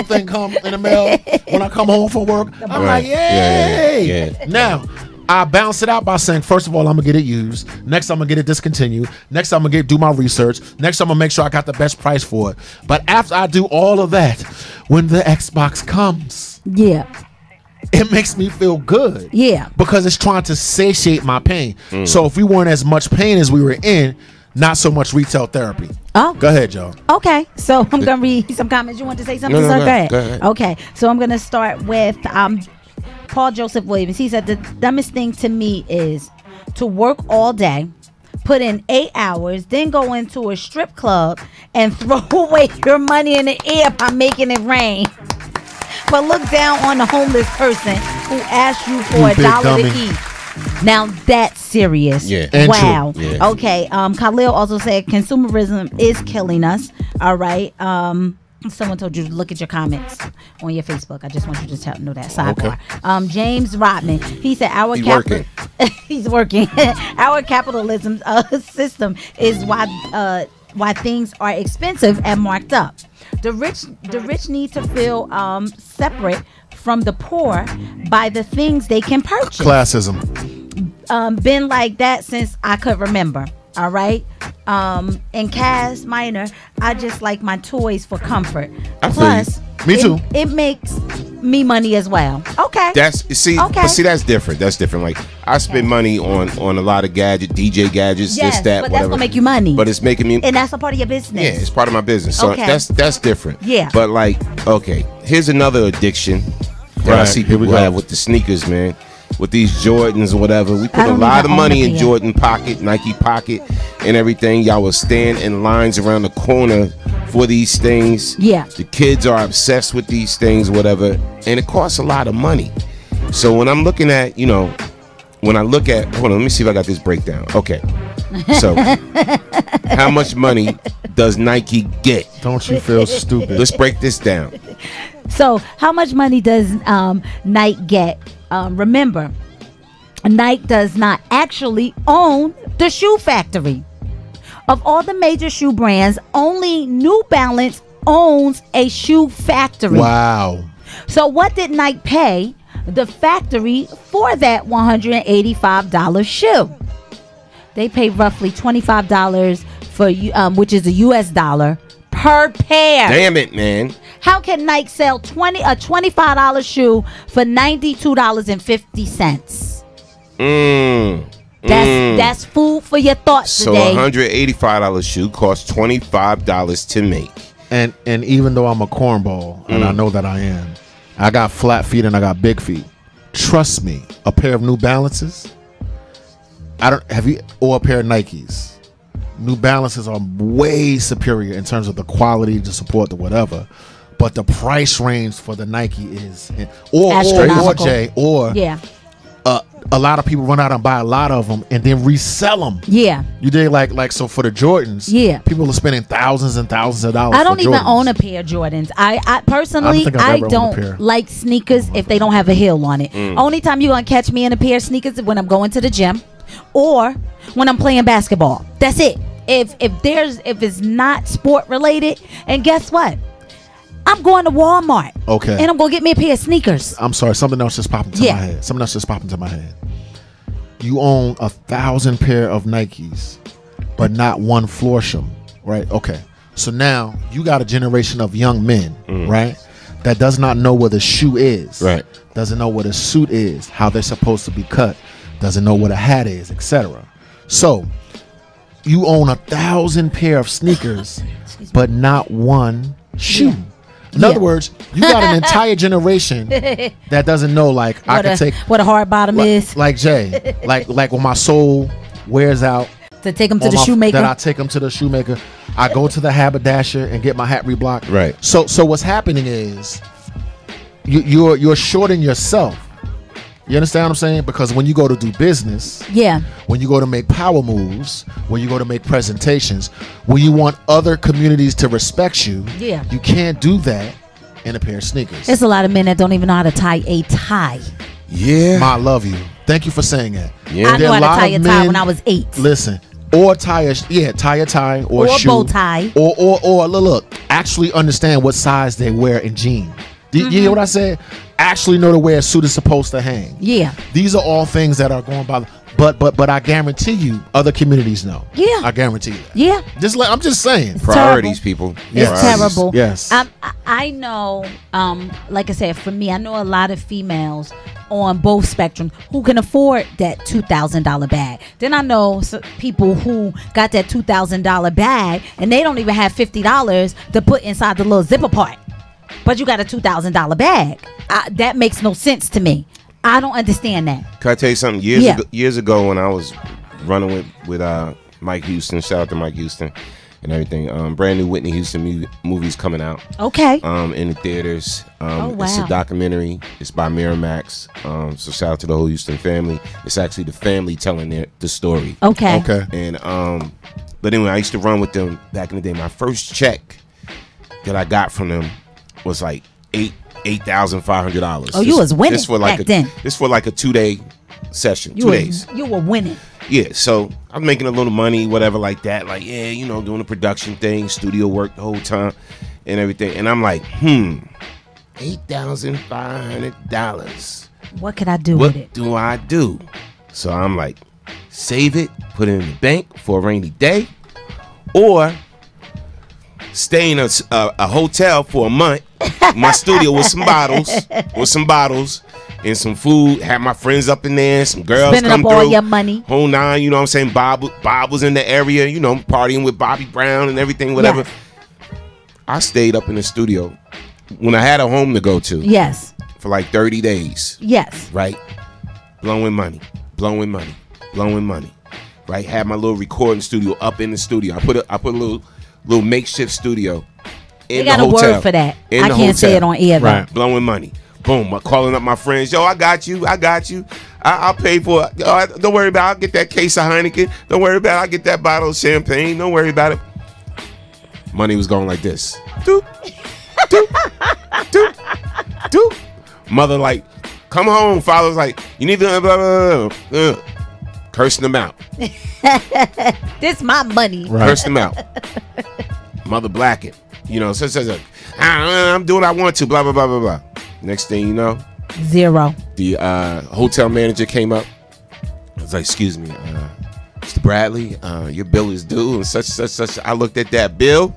thing come in the mail, when I come home from work, I'm like, yay. Yeah. Now, I balance it out by saying, first of all, I'm gonna get it used. Next, I'm gonna get it discontinued. Next, I'm gonna do my research. Next, I'm gonna make sure I got the best price for it. But after I do all of that, when the Xbox comes, it makes me feel good. Yeah. Because it's trying to satiate my pain. So if we weren't as much pain as we were in, not so much retail therapy. Oh. Go ahead, Joe. Okay. So I'm going to read some comments. You want to say something? No, Go ahead. go ahead. Okay. So I'm going to start with Paul Joseph Williams. He said the dumbest thing to me is to work all day, put in 8 hours, then go into a strip club and throw away your money in the air by making it rain. But look down on the homeless person who asked you for $1 to eat. Now that's serious. Yeah. Wow. Yeah. Okay. Khalil also said consumerism is killing us. All right. Someone told you to look at your comments on your Facebook. I just want you to know that. Sidebar. Okay. James Rodman. He said he's working. Our capitalism system is why things are expensive and marked up. The rich need to feel separate from the poor by the things they can purchase. Classism. Been like that since I could remember. All right. And Cass Minor, I just like my toys for comfort. Plus, me too. It makes me money as well. Okay. But see, that's different. That's different. Like I spend money on a lot of gadgets, DJ gadgets, yes, this, that, but whatever. that's gonna make you money. But it's making me, and that's a part of your business. Yeah, it's part of my business. So okay. that's different. Yeah. But like, okay, here's another addiction that I see people have with the sneakers, man. With these Jordans or whatever, we put a lot of money in Jordan pocket, Nike pocket, and everything. Y'all will stand in lines around the corner for these things. Yeah. The kids are obsessed with these things, whatever, and it costs a lot of money. So when I'm looking at, hold on, let me see if I got this breakdown. Okay. So how much money does Nike get? Don't you feel stupid? Let's break this down. So how much money does Nike get? Remember, Nike does not actually own the shoe factory. Of all the major shoe brands, only New Balance owns a shoe factory. Wow. So what did Nike pay the factory for that $185 shoe? They paid roughly $25 for which is a US dollar per pair. Damn it, man. How can Nike sell a $25 shoe for $92.50? That's food for your thoughts today. So $185 shoe costs $25 to make. And even though I'm a cornball, and I know that I am, I got flat feet and I got big feet. Trust me, a pair of New Balances, or a pair of Nikes. New Balances are way superior in terms of the quality, the support, the whatever. But the price range for the Nike is, or a lot of people run out and buy a lot of them and then resell them. Yeah. You did like so for the Jordans. Yeah. People are spending thousands and thousands of dollars. I don't even Jordans. own a pair of Jordans. I personally, I don't like sneakers if they don't have a heel on it. Only time you're gonna catch me in a pair of sneakers is when I'm going to the gym or when I'm playing basketball. That's it. If it's not sport related, and guess what? I'm going to Walmart. Okay. And I'm going to get me a pair of sneakers. I'm sorry. Something else just popped into my head. Something else just popped into my head. You own 1,000 pair of Nikes, but not one Florsham, right? Okay. So now you got a generation of young men, right? That does not know what a shoe is. Right. Doesn't know what a suit is, how they're supposed to be cut. Doesn't know what a hat is, etc. So you own 1,000 pair of sneakers, but not one shoe. Yeah. In other words, you got an entire generation that doesn't know, like, I can take what a hard bottom is. Like Jay, like when my soul wears out, to take them to the shoemaker. Then I take them to the shoemaker. I go to the haberdasher and get my hat reblocked. Right. So what's happening is you're shorting yourself. You understand what I'm saying? Because when you go to do business, when you go to make power moves, when you go to make presentations, when you want other communities to respect you, you can't do that in a pair of sneakers. There's a lot of men that don't even know how to tie a tie. Yeah. Ma, I love you. Thank you for saying that. Yeah. I knew how to tie a tie when I was 8. Listen, or tie a tie or shoe. Bow tie. Or look, actually understand what size they wear in jeans. You hear what I said? Actually know the way a suit is supposed to hang. Yeah. These are all things that are going by. But I guarantee you, other communities know. Yeah. I guarantee you. Yeah. I'm just saying. It's Priorities, terrible. people. It's Priorities. terrible. Yes. I know, like I said, for me, I know a lot of females on both spectrums who can afford that $2,000 bag. Then I know people who got that $2,000 bag and they don't even have $50 to put inside the little zipper part. But you got a $2,000 bag. That makes no sense to me. I don't understand that. Can I tell you something? Years ago when I was running with Mike Houston, shout out to Mike Houston and everything. Brand new Whitney Houston movies coming out. Okay. In the theaters. Oh, wow. It's a documentary. It's by Miramax. So shout out to the whole Houston family. It's actually the family telling the story. Okay. Okay. And but anyway, I used to run with them back in the day. My first check that I got from them was like $8,500. Oh, you was winning back then. This for like a 2-day session. You 2 days. You were winning. Yeah, so I'm making a little money, whatever like that. Like, yeah, you know, doing the production thing, studio work the whole time and everything. And I'm like, $8,500. What could I do with it? What do I do? So I'm like, save it, put it in the bank for a rainy day, or stay in a hotel for a month, my studio with some bottles, and some food. Have my friends up in there, some girls Spending come up through. all your money. Whole nine, you know what I'm saying? Bob was in the area, you know, partying with Bobby Brown and everything, whatever. Yes. I stayed up in the studio when I had a home to go to. Yes. For like 30 days. Yes. Right? Blowing money. Right? Had my little recording studio up in the studio. I put a little makeshift studio in the hotel. They got a word for that. I can't say it on air though. Right. Blowing money. Boom. Calling up my friends. Yo, I got you. I'll pay for it. Don't worry about it. I'll get that case of Heineken. Don't worry about it. I'll get that bottle of champagne. Don't worry about it. Money was going like this. Doop. Doop. Doop. Doop. Mother like, come home. Father's like, you need to blah, blah, blah. Cursing them out. This my money. Right. Cursing them out. Mother blackened. You know, so says I'm doing what I want to, blah, blah, blah, blah, blah. Next thing you know, zero. The hotel manager came up. I was like, excuse me, Mr. Bradley, your bill is due and such. I looked at that bill.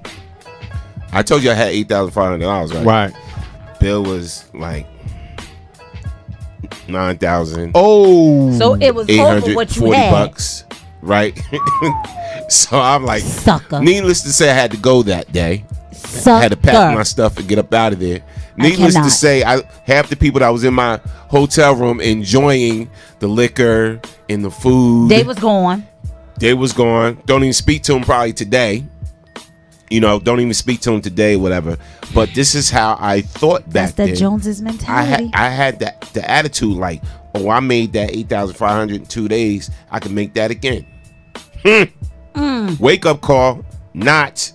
I told you I had $8,500, right? Right. Bill was like $9,000. Oh. So it was over what you had. $840, right? So I'm like, sucker. Needless to say, I had to go that day. Sucker. I had to pack my stuff and get up out of there. Needless to say, half the people that was in my hotel room enjoying the liquor and the food. They was gone. Don't even speak to them probably today. You know, don't even speak to them today, whatever. But this is how I thought back then. That's the Joneses mentality. I had the attitude like, oh, I made that $8,500 in 2 days. I can make that again. Wake up call. Not.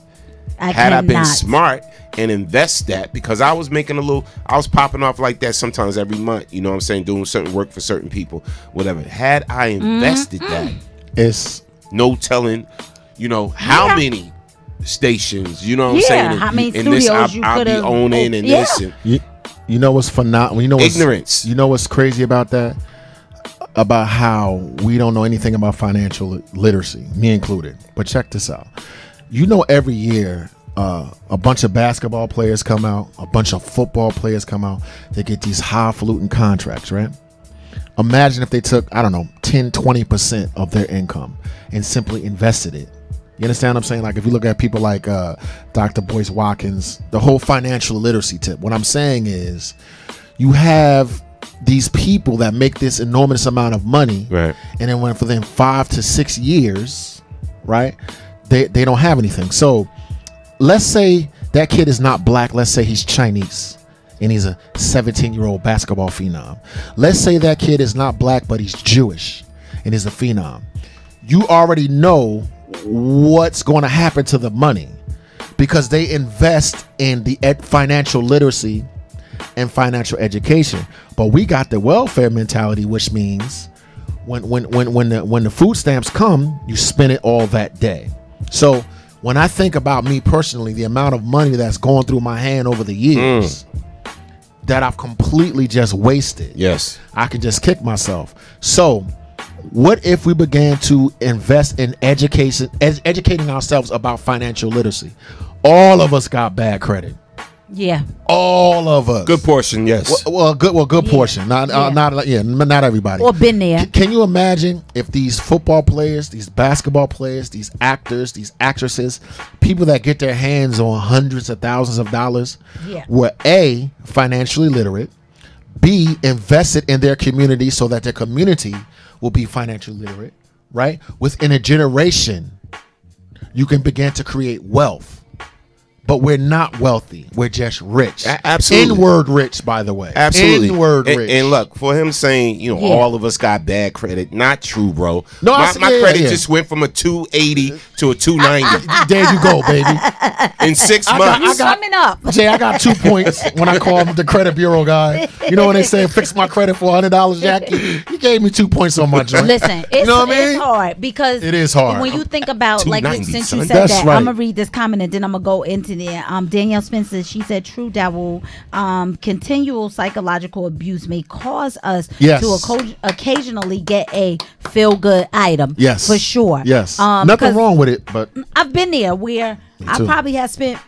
I been smart and invest that, because I was making I was popping off like that sometimes every month, you know what I'm saying, doing certain work for certain people, whatever. Had I invested that, it's no telling, you know, how many stations, you know what I'm saying, how many and this studios you I'll be could've owning and this and you know what's phenomenal, you know what's ignorance. You know what's crazy about that? About how we don't know anything about financial literacy, me included. But check this out. You know, every year a bunch of basketball players come out, a bunch of football players come out. They get these highfalutin contracts, right? Imagine if they took, I don't know, 10, 20% of their income and simply invested it. You understand what I'm saying? Like if you look at people like Dr. Boyce Watkins, the whole financial literacy tip. What I'm saying is you have these people that make this enormous amount of money, right? And then within 5 to 6 years, right, they don't have anything. So let's say that kid is not black. Let's say he's Chinese and he's a 17-year-old basketball phenom. Let's say that kid is not black, but he's Jewish and is a phenom. You already know what's going to happen to the money because they invest in the financial literacy and financial education. But we got the welfare mentality, which means when the food stamps come, you spend it all that day. So when I think about me personally, the amount of money that's going through my hand over the years, that I've completely just wasted. Yes. I can just kick myself. So what if we began to invest in education, educating ourselves about financial literacy? All of us got bad credit. Yeah. All of us. Good portion, yes. Good portion. Not everybody. Or been there. Can you imagine if these football players, these basketball players, these actors, these actresses, people that get their hands on hundreds of thousands of dollars, were A, financially literate, B, invested in their community so that their community will be financially literate, right? Within a generation, you can begin to create wealth. But we're not wealthy. We're just rich. Absolutely. Inward rich, by the way. Absolutely. Inward rich. And look, for him saying, all of us got bad credit, not true, bro. No, my credit just went from a 280 to a 290. There you go, baby. In 6 months. Coming up. Jay, I got 2 points when I called the credit bureau guy. You know when they say fix my credit for $100, Jackie? He gave me 2 points on my joint. Listen, it's, you know what I mean? It's hard because it is hard. When you think about, like, since you said That's that, right. I'm going to read this comment and then I'm going to go into there. Danielle Spencer, she said, true devil, continual psychological abuse may cause us to occasionally get a feel-good item. Yes. For sure. Yes. Nothing wrong with it, but I've been there where I probably have spent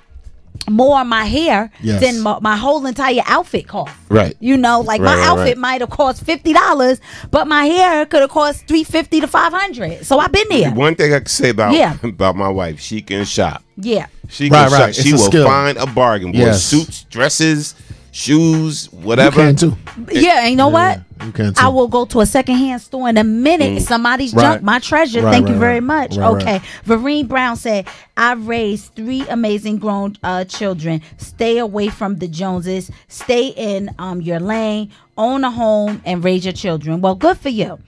more on my hair than my whole entire outfit cost. Right. You know, like my outfit might have cost $50, but my hair could have cost $350 to $500. So I've been there. One thing I can say about my wife, she can shop. Yeah. She can shop. She will find a bargain. Yes. Suits, dresses, shoes, whatever. You can too. Yeah, you know what? You can too. I will go to a secondhand store in a minute. Somebody's junked my treasure. Thank you very much. Okay. Vereen Brown said, I've raised 3 amazing grown children. Stay away from the Joneses. Stay in your lane. Own a home and raise your children. Well, good for you.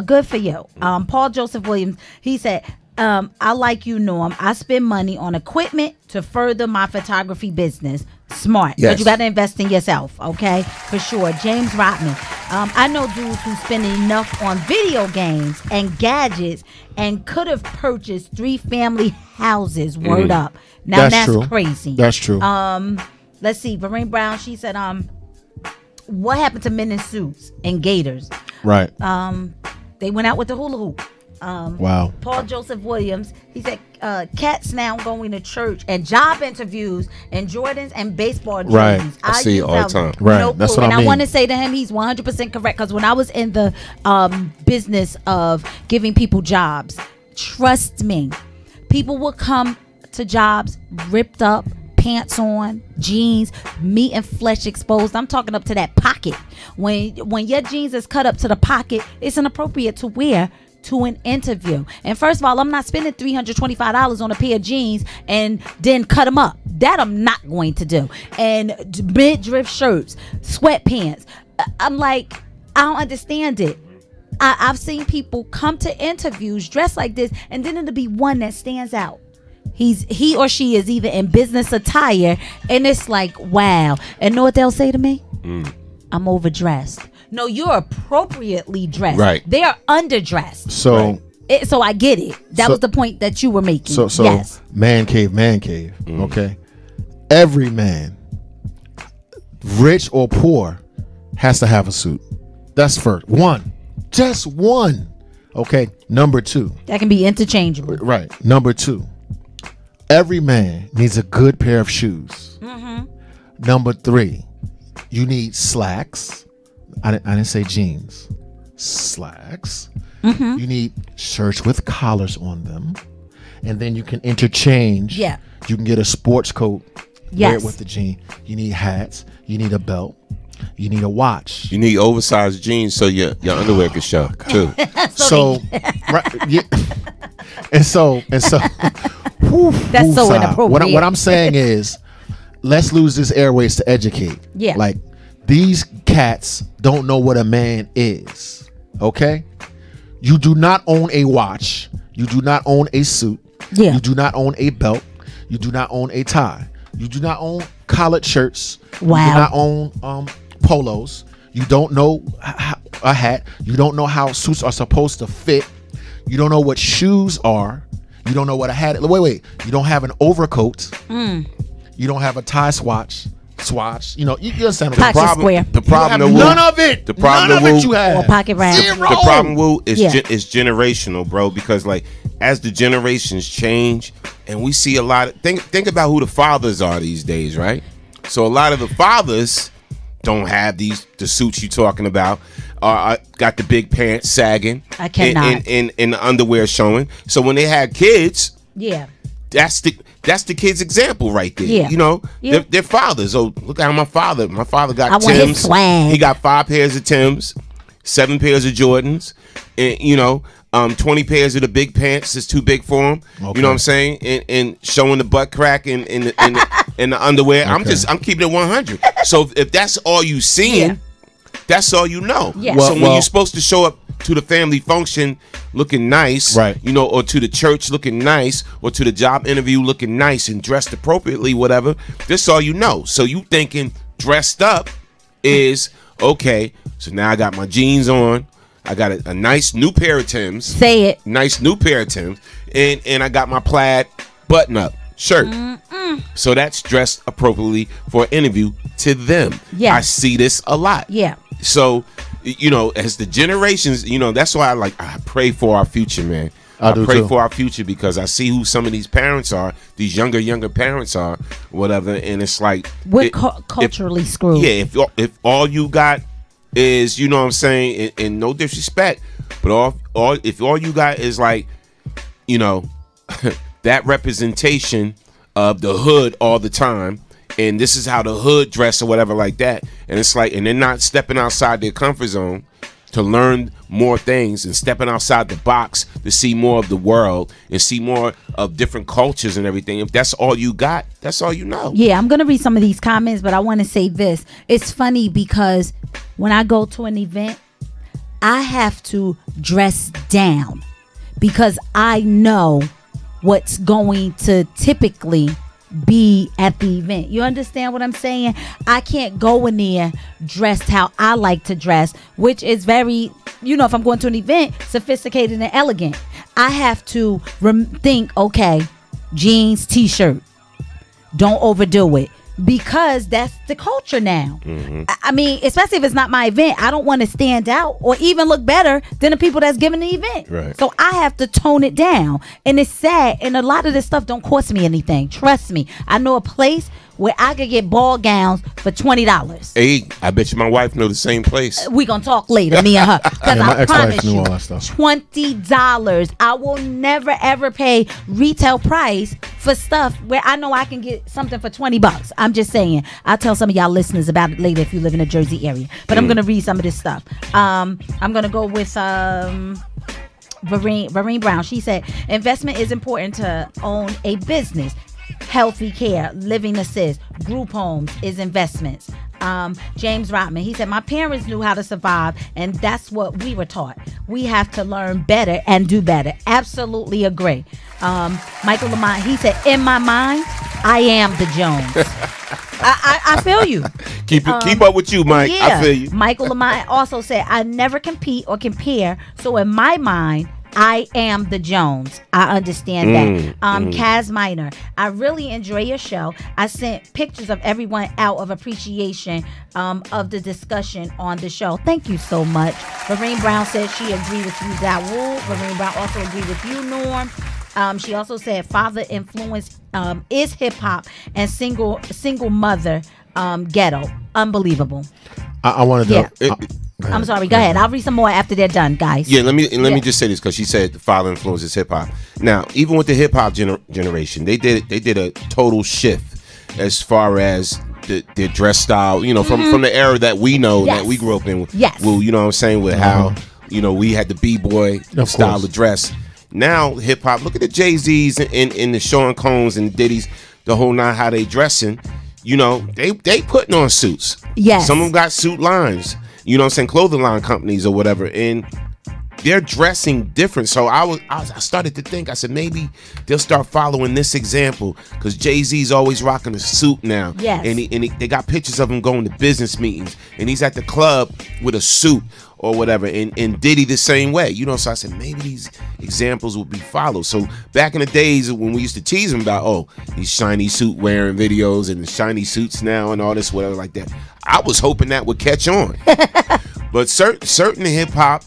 Good for you. Paul Joseph Williams, he said, I like you, Norm. I spend money on equipment to further my photography business. Smart. Yes. But you got to invest in yourself, okay? For sure. James Rotman. I know dudes who spend enough on video games and gadgets and could have purchased 3 family houses. Word up. Now that's crazy. That's true. Let's see. Vereen Brown, she said, what happened to men in suits and gaiters? Right. They went out with the hula hoop. Wow. Paul Joseph Williams, he said, cats now going to church and job interviews and Jordans and baseball jerseys. Right. I see it all the time. Right. No That's clue. what I mean. I want to say to him, he's 100% correct, because when I was in the business of giving people jobs, trust me, people would come to jobs ripped up, pants on, jeans, meat and flesh exposed. I'm talking up to that pocket. When your jeans is cut up to the pocket, it's inappropriate to wear to an interview. And first of all, I'm not spending $325 on a pair of jeans and then cut them up. That I'm not going to do. And mid-drift shirts, sweatpants. I'm like, I don't understand it. I've seen people come to interviews dressed like this, and then it'll be one that stands out. He or she is either in business attire, and it's like, wow. And know what they'll say to me? I'm overdressed. No, you're appropriately dressed. Right. They are underdressed. So So I get it. That was the point that you were making. So yes. man cave. Okay. Every man, rich or poor, has to have a suit. That's first. One. Just one. Okay. Number 2. That can be interchangeable. Right. Number 2. Every man needs a good pair of shoes. Number 3. You need slacks. I didn't say jeans. Slacks. You need shirts with collars on them. And then you can interchange. Yeah. You can get a sports coat. Yes. Wear it with the jean. You need hats. You need a belt. You need a watch. You need oversized jeans so your underwear can show too. So right, yeah. and so whew, that's so inappropriate. What I'm saying is, let's lose this airways to educate. Yeah. Like, these cats don't know what a man is. Okay? You do not own a watch. You do not own a suit. Yeah. You do not own a belt. You do not own a tie. You do not own collared shirts. Wow. You do not own polos. You don't know a hat. You don't know how suits are supposed to fit. You don't know what shoes are. You don't know what a hat. Wait. You don't have an overcoat. You don't have a tie swatch. Swatch. You know, you understand what Pocket I'm square. The problem, have none of it. The problem, none of it you have. Or pocket round. Zero. The problem, Woo, is Yeah. is generational, bro. Because like as the generations change, and we see a lot of think about who the fathers are these days, right? So a lot of the fathers don't have the suits you talking about. Got the big pants sagging. I cannot. And the underwear showing. So when they had kids, Yeah. that's the kid's example right there. Yeah. You know, Yeah. They're fathers. Oh, look at my father. My father got I want his Timbs. swag. He got 5 pairs of Timbs, 7 pairs of Jordans, and 20 pairs of the big pants is too big for him. Okay. You know what I'm saying? And showing the butt crack in the underwear. Okay. I'm keeping it 100. So if that's all you seeing, that's all you know. Yeah. So when you're supposed to show up to the family function looking nice, right? Or to the church looking nice, or to the job interview looking nice and dressed appropriately, whatever. This all you know. So you thinking dressed up is okay. So now I got my jeans on. I got a nice new pair of Timbs. Say it. Nice new pair of Timbs, and I got my plaid button-up shirt. So that's dressed appropriately for an interview to them. Yeah. I see this a lot. Yeah. So, as the generations, that's why I pray for our future, man. I do pray too. for our future because I see who some of these parents are, these younger parents are, whatever, and it's like We're culturally screwed. Yeah, if all you got is, you know what I'm saying, and no disrespect, but if all you got is like, that representation of the hood all the time, and this is how the hood dress or whatever like that, and it's like, and they're not stepping outside their comfort zone to learn more things and stepping outside the box to see more of the world and see more of different cultures and everything. If that's all you got, that's all you know. Yeah, I'm going to read some of these comments, but I want to say this. It's funny because when I go to an event, I have to dress down because I know what's going to typically be at the event. You understand what I'm saying? I can't go in there dressed how I like to dress, which is very, if I'm going to an event, sophisticated and elegant. I have to think, okay, jeans, t-shirt. Don't overdo it. Because that's the culture now. Mm-hmm. I mean, especially if it's not my event, I don't want to stand out or even look better than the people that's giving the event. Right. So I have to tone it down. And it's sad. And a lot of this stuff don't cost me anything. Trust me. I know a place where I could get ball gowns for $20. Hey, I bet you my wife know the same place. We gonna talk later, me and her. Because my I ex-wife promise knew you, all that stuff. $20. I will never ever pay retail price for stuff where I know I can get something for $20. I'm just saying. I'll tell some of y'all listeners about it later if you live in the Jersey area. But I'm gonna read some of this stuff. I'm gonna go with Vareen Brown. She said, investment is important to own a business. Healthy care, living assist, group homes is investments. James Rotman, he said, my parents knew how to survive, and that's what we were taught. We have to learn better and do better. Absolutely agree. Michael Lamont, he said, in my mind, I am the Jones. I feel you. Keep up with you, Mike. Yeah. I feel you. Michael Lamont also said, I never compete or compare, so in my mind, I am the Jones. I understand that. Kaz Minor, I really enjoy your show. I sent pictures of everyone out of appreciation of the discussion on the show. Thank you so much. Lorraine Brown said she agreed with you, Dawool. Lorraine Brown also agreed with you, Norm. She also said father influence is hip hop and single mother ghetto. Unbelievable. I wanted to. Yeah. I'm sorry. Go ahead. I'll read some more after they're done, guys. Yeah, let me just say this because she said the father influences hip hop. Now, even with the hip hop generation, they did a total shift as far as their dress style. From the era that we know that we grew up in. Yes. Well, you know what I'm saying, with how we had the b-boy style of dress. Now hip hop. Look at the Jay-Z's and the Sean Combs and Diddy's, the whole nine, how they dressing. They putting on suits. Yes. Some of them got suit lines. You know what I'm saying? Clothing line companies or whatever. And they're dressing different. So I started to think. I said maybe they'll start following this example because Jay-Z's always rocking a suit now. Yes. And they got pictures of him going to business meetings, and he's at the club with a suit or whatever. And Diddy the same way. You know. So I said maybe these examples will be followed. So back in the days when we used to tease him about these shiny suit wearing videos and the shiny suits now and all this whatever like that, I was hoping that would catch on. But certain hip hop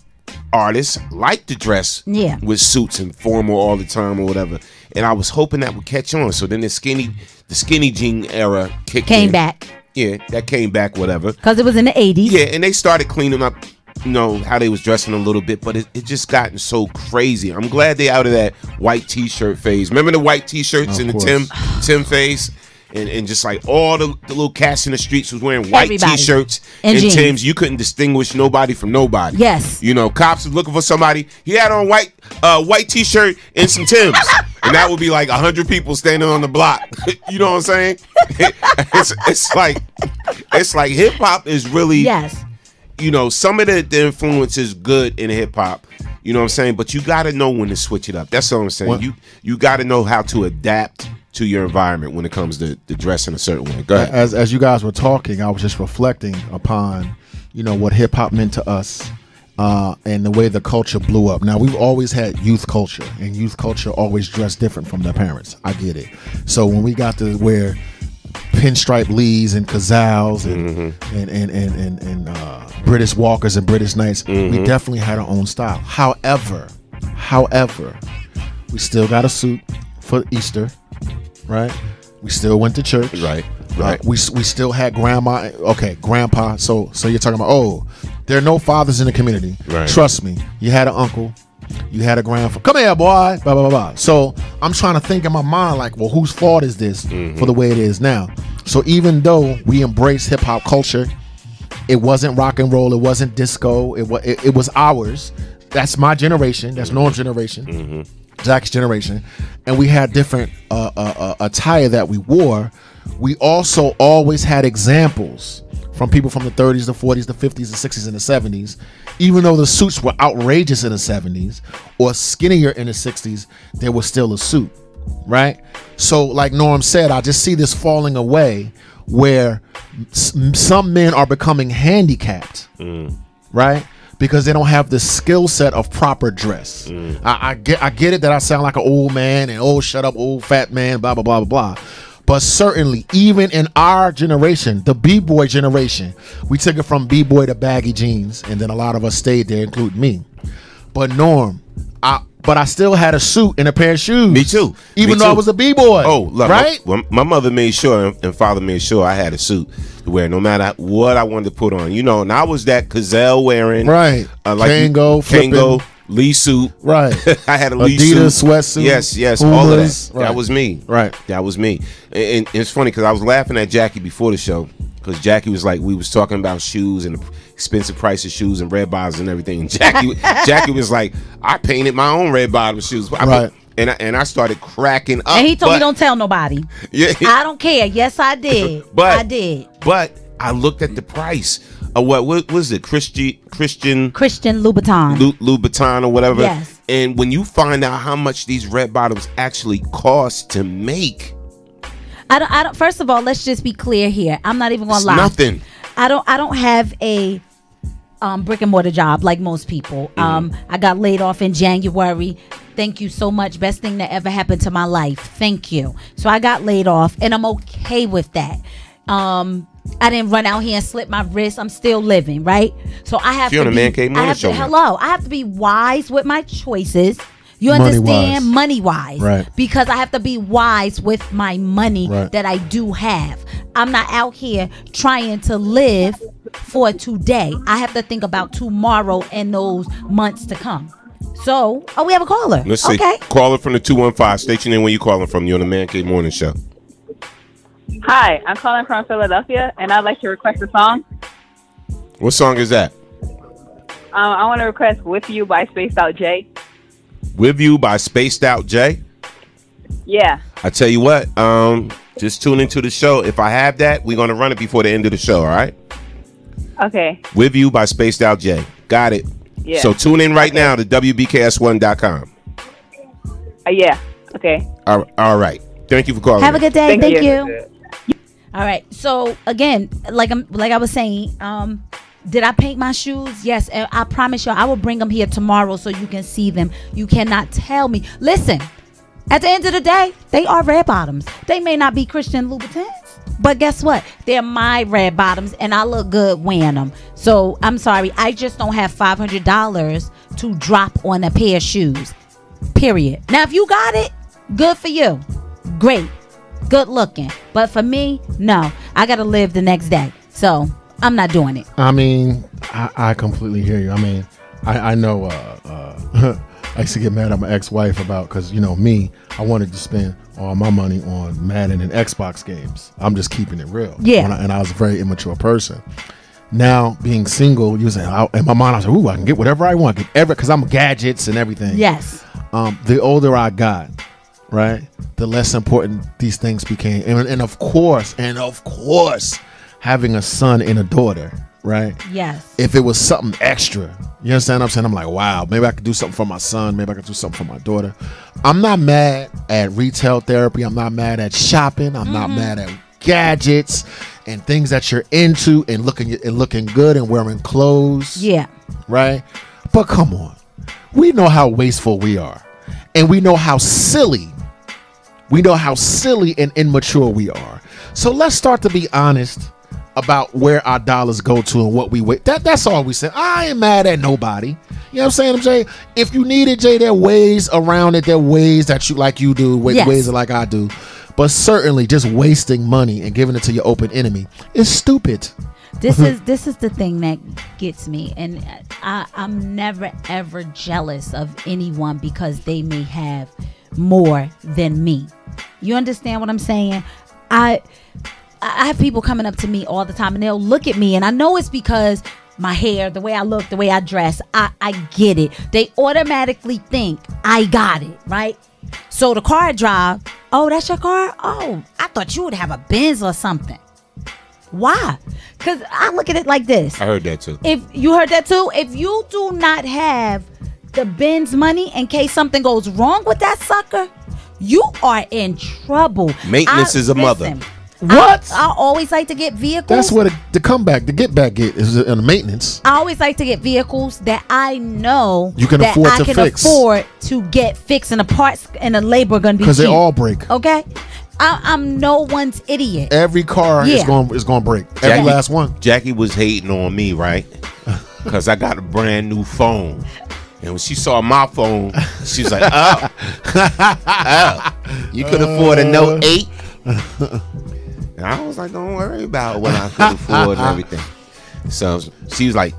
artists like to dress with suits and formal all the time or whatever, and I was hoping that would catch on. So then the skinny jean era came back. Yeah, that came back, whatever. Because it was in the 80s. Yeah, and they started cleaning up, how they was dressing a little bit, but it just gotten so crazy. I'm glad they out of that white t-shirt phase. Remember the white t-shirts in the Tim phase? And just like all the little cats in the streets was wearing white t-shirts and Tims. You couldn't distinguish nobody from nobody. Yes. Cops was looking for somebody. He had on white t-shirt and some Tims. And that would be like 100 people standing on the block. You know what I'm saying? It's like hip hop is really, some of the influence is good in hip hop. You know what I'm saying? But you got to know when to switch it up. That's all I'm saying. You got to know how to adapt to your environment when it comes to dressing a certain way. Go ahead. As you guys were talking, I was just reflecting upon, what hip hop meant to us, and the way the culture blew up. Now, we've always had youth culture, and youth culture always dressed different from their parents. I get it. So when we got to wear pinstripe Lees and Cazals and British Walkers and British Knights, we definitely had our own style. However, we still got a suit for Easter. Right, we still went to church. Right. We still had grandma. Okay, grandpa. So you're talking about there are no fathers in the community. Right. Trust me, you had an uncle, you had a grandfather. Come here, boy. Blah blah blah. So I'm trying to think in my mind like, well, whose fault is this for the way it is now? So even though we embrace hip hop culture, it wasn't rock and roll. It wasn't disco. It was ours. That's my generation. That's Norm's generation. Jack's generation, and we had different attire that we wore. We also always had examples from people from the 30s, the 40s, the 50s, the 60s, and the 70s. Even though the suits were outrageous in the 70s or skinnier in the 60s, there was still a suit, right? So like Norm said, I just see this falling away where some men are becoming handicapped, right? Because they don't have the skill set of proper dress. I get it that I sound like an old man and shut up, old fat man, blah blah blah blah blah. But certainly, even in our generation, the b-boy generation, we took it from b-boy to baggy jeans, and then a lot of us stayed there, including me. But Norm, I still had a suit and a pair of shoes. Me too. Even though I was a b-boy. Oh, look, right? My mother made sure and father made sure I had a suit to wear no matter what I wanted to put on. And I was that Cazelle wearing. Right. Like Kango, Lee suit. Right. I had a Lee Adidas suit. Sweatsuit. Yes. Pumas, all of that. right. That was me. Right. That was me. And it's funny because I was laughing at Jackie before the show because Jackie was like, we was talking about shoes and the expensive price of shoes and red bottoms and everything. And Jackie was like, I painted my own red bottom shoes. Right. And I started cracking up. And he told me don't tell nobody. Yeah. I don't care. Yes, I did. I did. But I looked at the price of what was it? Christian Louboutin. Louboutin or whatever. Yes. And when you find out how much these red bottoms actually cost to make, I don't. First of all, let's just be clear here. I'm not even gonna lie. Nothing. I don't have a brick and mortar job like most people. I got laid off in January. Thank you so much. Best thing that ever happened to my life. Thank you. So I got laid off, and I'm okay with that. I didn't run out here and slip my wrist. I'm still living, right? So I have You're to on be. a Man Cave Morning show. Hello. I have to be wise with my choices. You understand? Money wise. Right. Because I have to be wise with my money that I do have. I'm not out here trying to live for today. I have to think about tomorrow and those months to come. So, we have a caller. Let's see. Okay. Caller from the 215. State your name where you calling from. You're on the Man Cave Morning Show. Hi, I'm calling from Philadelphia, and I'd like to request a song. What song is that? I want to request "With You" by Spaced Out J. With You by Spaced Out J? Yeah. I tell you what, just tune into the show. If I have that, we're going to run it before the end of the show, all right? Okay. With You by Spaced Out J. Got it. Yeah. So tune in right now to WBKS1.com. Yeah. Okay. All right. Thank you for calling. Have a good day. Thank you. you. All right. So again, like I was saying, did I paint my shoes? Yes. And I promise you, I will bring them here tomorrow so you can see them. You cannot tell me. Listen, at the end of the day, they are red bottoms. They may not be Christian Louboutins, but guess what? They're my red bottoms, and I look good wearing them. So I'm sorry, I just don't have $500 to drop on a pair of shoes. Period. Now, if you got it, good for you. Great. Good looking. But for me, no. I got to live the next day. So I'm not doing it. I mean, I completely hear you. I mean, I know I used to get mad at my ex-wife about, because, you know, me, I wanted to spend all my money on Madden and Xbox games. I'm just keeping it real. Yeah. And I was a very immature person. Now, being single, you say, in my mind, I was like, ooh, I can get whatever I want. Because I'm gadgets and everything. Yes. The older I got, right, the less important these things became. And of course, having a son and a daughter, right? Yes. If it was something extra, you understand what I'm saying? I'm like, wow, maybe I could do something for my son. Maybe I could do something for my daughter. I'm not mad at retail therapy. I'm not mad at shopping. I'm not mad at gadgets and things that you're into and looking good and wearing clothes. Yeah. Right? But come on. We know how wasteful we are. And we know how silly and immature we are. So let's start to be honest about where our dollars go to and what we wait. That's all we said. I ain't mad at nobody. You know what I'm saying, Jay? If you need it, Jay, there are ways around it. There are ways that you like you do, ways like I do. But certainly just wasting money and giving it to your open enemy is stupid. This is the thing that gets me, and I'm never ever jealous of anyone because they may have more than me. You understand what I'm saying? I have people coming up to me all the time and they'll look at me, and I know it's because my hair, the way I look, the way I dress, I get it. They automatically think I got it, right? So the car I drive, oh, that's your car? Oh, I thought you would have a Benz or something. Why? Because I look at it like this. I heard that too. If you heard that too, if you do not have the Benz money in case something goes wrong with that sucker, you are in trouble. Maintenance is a mother. What? I always like to get vehicles. That's what the get back is in the maintenance. I always like to get vehicles that I know you can afford to fix. Afford to get fixed, and the parts and the labor are going to be cheap. Because they all break. Okay, I'm no one's idiot. Every car is going to break. Every last one. Jackie was hating on me, right? Because I got a brand new phone. And when she saw my phone, she was like, oh, you could afford a Note 8? And I was like, don't worry about what I could afford and everything. So she was like,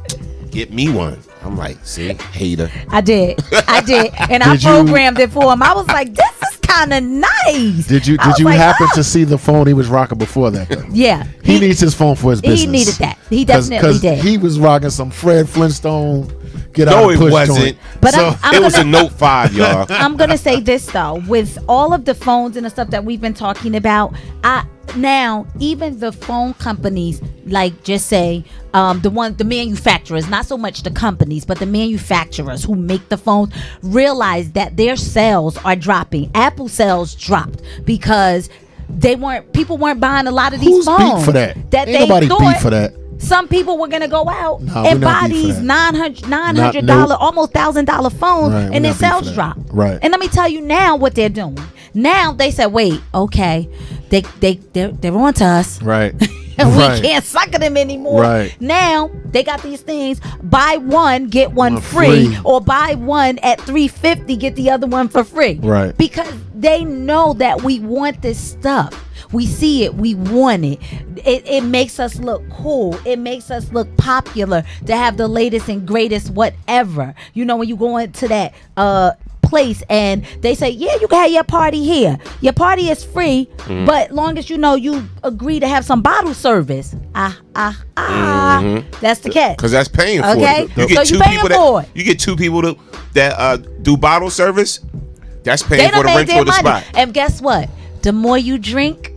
get me one. I'm like, see, hater. I did. And I programmed it for him. I was like, this is kind of nice. Did you happen to see the phone he was rocking before that, though? Yeah. He needs his phone for his business. He needed that. He definitely did. He was rocking some Fred Flintstone. No, it wasn't. Joint. But so it was a Note 5, y'all. I'm going to say this, though. With all of the phones and the stuff that we've been talking about, now even the phone companies, like just say the manufacturers, not so much the companies, but the manufacturers who make the phones, realize that their sales are dropping. Apple sales dropped because people weren't buying a lot of these phones. Who's beat for that? Ain't nobody beat for that. Some people were gonna go out and buy these $900, almost $1,000 phones, and their sales drop. Right. And let me tell you now what they're doing. Now they said, wait, okay, they're on to us. Right. And we can't sucker them anymore. Right. Now they got these things: buy one get one free, or buy one at $350, get the other one for free. Right. Because they know that we want this stuff. We see it, we want it. It makes us look cool. It makes us look popular to have the latest and greatest whatever. You know, when you go into that place and they say, yeah, you can have your party here. Your party is free, but long as you know you agree to have some bottle service. That's the catch. Because that's paying for it. You get two people that you get two people that do bottle service. That's paying for the rental of the spot. And guess what? The more you drink,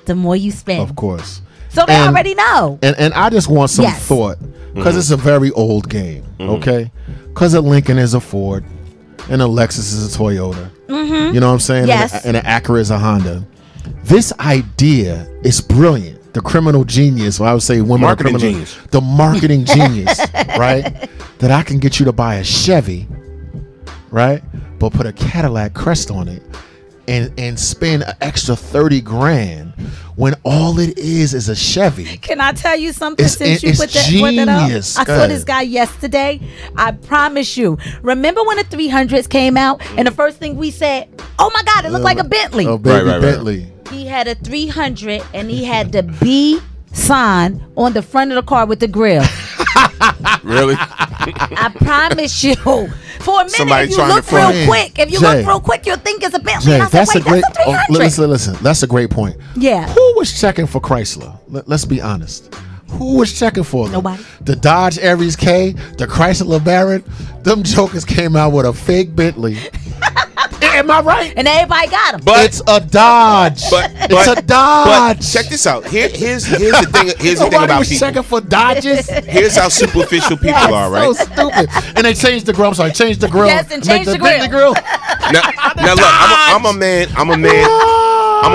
the more you spend. Of course. So they already know. And I just want some thought, because it's a very old game. Okay. because a Lincoln is a Ford and a Lexus is a Toyota. Mm-hmm. You know what I'm saying? Yes. And an Acura is a Honda. This idea is brilliant. The criminal genius, well, I would say women Marketing are criminal. genius. The marketing genius, right? That I can get you to buy a Chevy, right? But put a Cadillac Crest on it and spend an extra 30 grand when all it is a Chevy. Can I tell you something It's since you put that genius. up? I Go saw ahead. this guy yesterday. I promise you. Remember when the 300s came out and the first thing we said, oh my God, it looked like a Bentley. Oh, baby, Right. Bentley. He had a 300 and he had the B sign on the front of the car with the grill. Really? I promise you. For a minute, Somebody if you trying to look front. real quick, you'll think it's a Bentley. Jay, And I said, that's a wait, great. that's a 300. Listen. That's a great point. Yeah. Who was checking for Chrysler? Let's be honest. Who was checking for them? Nobody. The Dodge Aries K, the Chrysler Baron, them jokers came out with a fake Bentley. Am I right? And everybody got them. But It's a Dodge. It's a Dodge. But check this out. Here's the thing. Here's the thing Nobody about was people. checking for Dodges. Here's how superficial people are, right? So stupid. And they changed the grill. I'm sorry, changed the grill. Yes, and Make changed the Bentley grill. Now look, I'm a man. I'm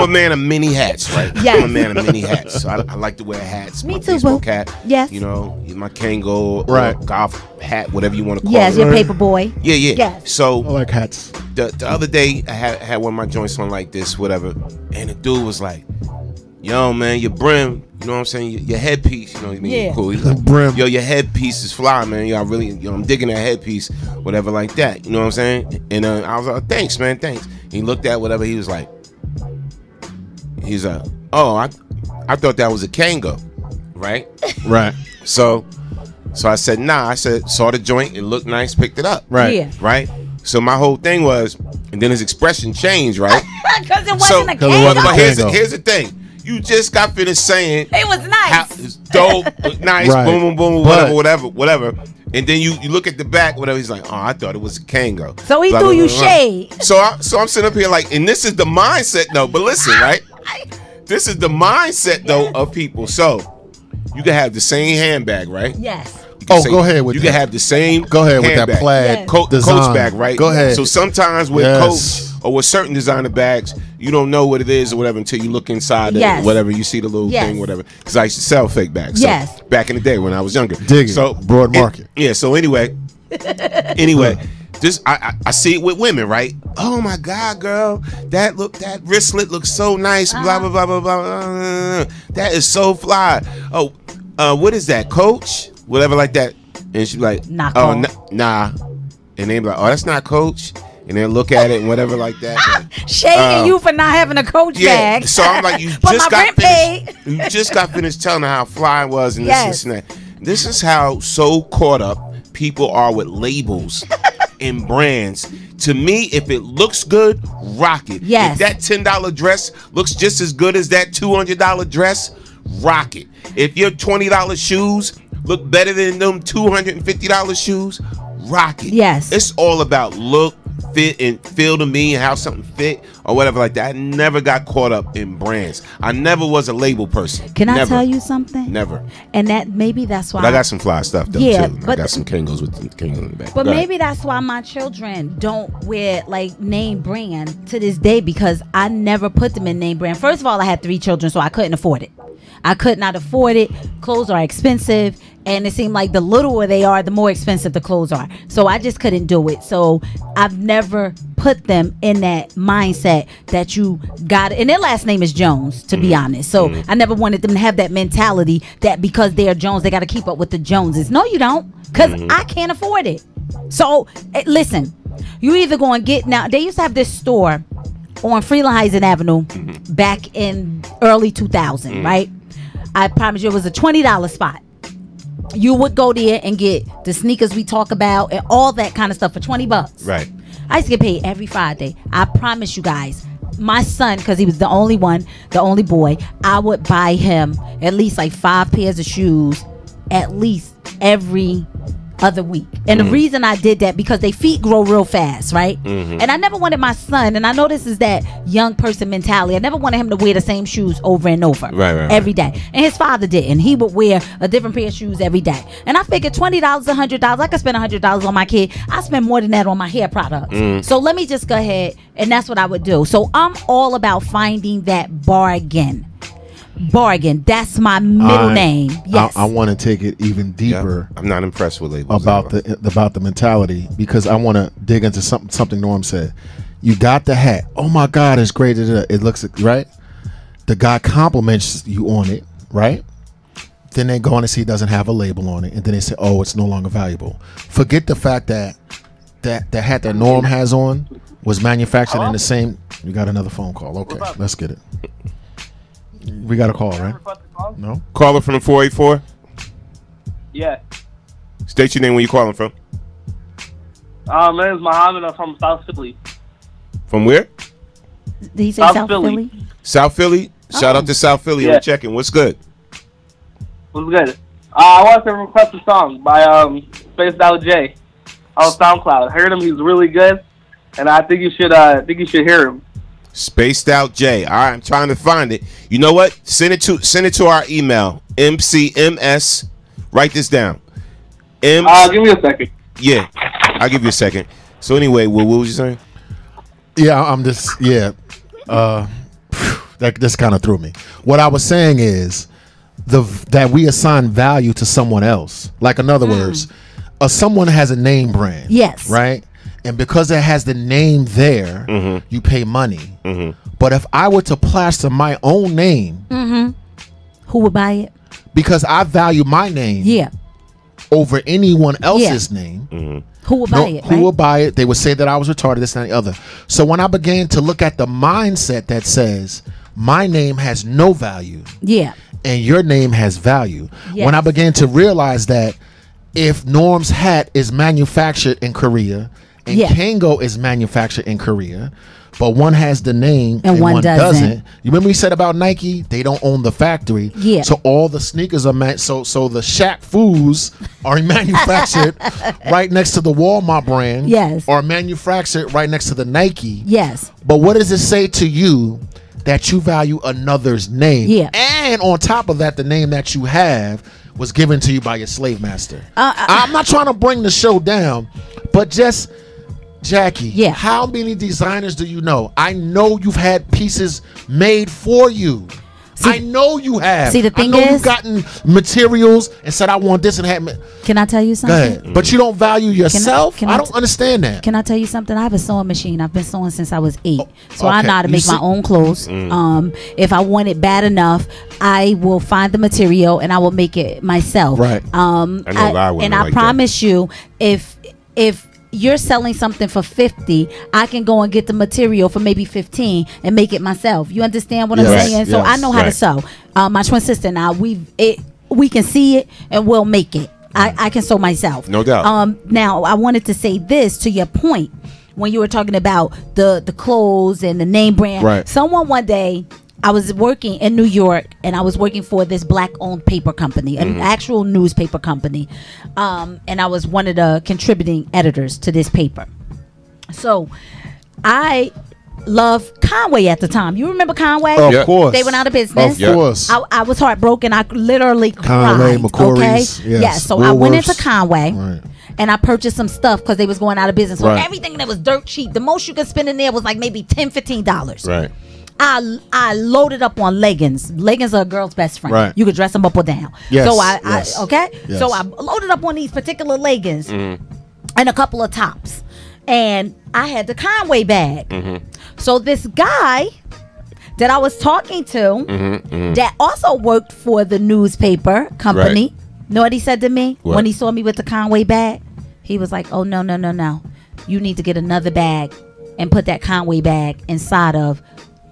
a man of many hats, right? Yes. I'm a man of many hats. So I like to wear hats. Me my too, baseball boo. cap. Yes. You know, my Kango, Right. or golf hat, whatever you want to call Yes, it. your paper boy. Yeah. Yes. So I like hats. the other day I had one of my joints on like this, whatever, and the dude was like, "Yo, man, your brim, you know what I'm saying? Your headpiece, you know what I mean? Yeah. Cool." He's like, Brim. "Yo, your headpiece is fly, man. Yo, I'm digging that headpiece, whatever, like that. You know what I'm saying?" And I was like, "Thanks, man, thanks." He looked at whatever. He's like, "Oh, I thought that was a Kango, right?" Right. So I said, "Nah." I said, saw the joint, it looked nice, picked it up. Right. Yeah. Right. So my whole thing was, and then his expression changed, right? Because it So- wasn't a 'Cause it wasn't Kango. But Kango. here's the thing. You just got finished saying It was how nice. it's dope, nice, Right. boom, boom, boom, But- whatever. And then you look at the back, whatever. He's like, "Oh, I thought it was a Kango." So he Blah, threw blah, you blah, blah. shade. So I'm sitting up here like, and this is the mindset though. But listen, right? This is the mindset though of people. So you can have the same handbag, right? Yes. You can Oh, go ahead with you that. can have the same. Go ahead with that handbag. plaid Yes. Coach design. bag, right? Go ahead. So sometimes with Yes. Coach or with certain designer bags, you don't know what it is or whatever until you look inside Yes. it, whatever. You see the little Yes. thing, whatever. Because I used to sell fake bags. So Yes. back in the day when I was younger. Dig it. So Broad market. Yeah. So anyway, this I see it with women, right? Oh my God, girl, that wristlet looks so nice. Blah blah blah blah blah. That is so fly. Oh, what is that, Coach? Whatever like that. And she's like, Not oh, Coach. nah. And they be like, oh, that's not Coach. And then look at it and whatever like that. Shading you for not having a Coach Yeah. bag. So I'm like, you But just my got rent finished. You just got finished telling her how fly it was and Yes. this and that. This is how so caught up people are with labels and brands. To me, if it looks good, rock it. Yes. If that $10 dress looks just as good as that $200 dress, rock it. If your $20 shoes look better than them $250 shoes, rock it. Yes. It's all about look, fit, and feel to me and how something fit or whatever like that. I never got caught up in brands. I never was a label person. Can I Never. tell you something? Never. And that maybe that's why. But I got some fly stuff though Yeah, too. I but- got some Kangos with the Kangos in the back. But Go ahead. maybe that's why my children don't wear like name brand to this day, because I never put them in name brand. First of all, I had 3 children, so I couldn't afford it. I could not afford it. Clothes are expensive, and it seemed like the littler they are, the more expensive the clothes are. So I just couldn't do it. So I've never put them in that mindset that you got it. And their last name is Jones, to be honest. So I never wanted them to have that mentality that because they're Jones, they got to keep up with the Joneses. No, you don't, because I can't afford it. So listen, you either going to get, now they used to have this store on Freeland Avenue back in early 2000, right? I promise you it was a $20 spot. You would go there and get the sneakers we talk about and all that kind of stuff for $20. Right. I used to get paid every Friday. I promise you guys, my son, because he was the only one, the only boy, I would buy him at least like 5 pairs of shoes at least every other week. And the reason I did that, because they feet grow real fast, right? And I never wanted my son, and I know this is that young person mentality, I never wanted him to wear the same shoes over and over every day. And his father didn't. He would wear a different pair of shoes every day. And I figured $20, $100, I could spend $100 on my kid. I spend more than that on my hair products. So let me just go ahead, and that's what I would do. So I'm all about finding that bargain. That's my middle name. Yes. I want to take it even deeper. I'm not impressed with labels about the mentality, because I want to dig into something Norm said. You got the hat. Oh my God, it's great. It looks right. The guy compliments you on it, right? Then they go on and see it doesn't have a label on it, and then they say, "Oh, it's no longer valuable." Forget the fact that the hat that Norm has on was manufactured in the same. We got another phone call. Okay, let's get it. We got a call, right? No. Caller from the 484. Yeah. State your name. Where you calling from? My name is Muhammad. I'm from South Philly. From where? Did he say South Philly? South Philly. Shout out to South Philly. Yeah. We're checking. What's good? What's good? I want to request a song by Spaced Out J on SoundCloud. I heard him. He's really good, and I think you should hear him. Spaced Out J. All right, I'm trying to find it. You know what? Send it to our email. MCMS. Write this down. Give me a second. Yeah, I'll give you a second. So anyway, what was you saying? Yeah, I'm just that just kind of threw me. What I was saying is that we assign value to someone else. Like, in other words, someone has a name brand. Yes. Right? And because it has the name there, you pay money. But if I were to plaster my own name, who would buy it? Because I value my name over anyone else's name. Who would buy it? Who will buy it? They would say that I was retarded, this and the other. So when I began to look at the mindset that says my name has no value, and your name has value, when I began to realize that if Norm's hat is manufactured in Korea and Kango is manufactured in Korea, but one has the name and one doesn't. You remember we said about Nike? They don't own the factory. So all the sneakers are so the Shaq Foos are manufactured right next to the Walmart brand. Or manufactured right next to the Nike. But what does it say to you that you value another's name? And on top of that, the name that you have was given to you by your slave master. I'm not trying to bring the show down, but just Jackie, how many designers do you know? I know you've had pieces made for you. I know you have. See, the thing I know is, you've gotten materials and said, I want this and had. Can I tell you something? Go ahead. But you don't value yourself? I don't understand that. Can I tell you something? I have a sewing machine. I've been sewing since I was 8. So I know how to make my own clothes. If I want it bad enough, I will find the material and I will make it myself. Right. I promise you, if you're selling something for $50, I can go and get the material for maybe $15 and make it myself. You understand what I'm saying? So I know how to sew. My twin sister and I, we can see it and we'll make it. I can sew myself. No doubt. Now, I wanted to say this to your point when you were talking about the clothes and the name brand. Right. Someone one day, I was working in New York and I was working for this black-owned paper company, an actual newspaper company. And I was one of the contributing editors to this paper. So I loved Conway at the time. You remember Conway? Of course. They went out of business. Of course. I was heartbroken. I literally Conway, cried. McCory's, Okay? Yes. So I went into Conway. And I purchased some stuff because they was going out of business. So everything that was dirt cheap, the most you could spend in there was like maybe $10, $15. Right. I loaded up on leggings. Leggings are a girl's best friend. Right. You could dress them up or down. Yes, So I yes. So I loaded up on these particular leggings and a couple of tops. And I had the Conway bag. So this guy that I was talking to that also worked for the newspaper company, know what he said to me when he saw me with the Conway bag? He was like, "Oh, no. You need to get another bag and put that Conway bag inside of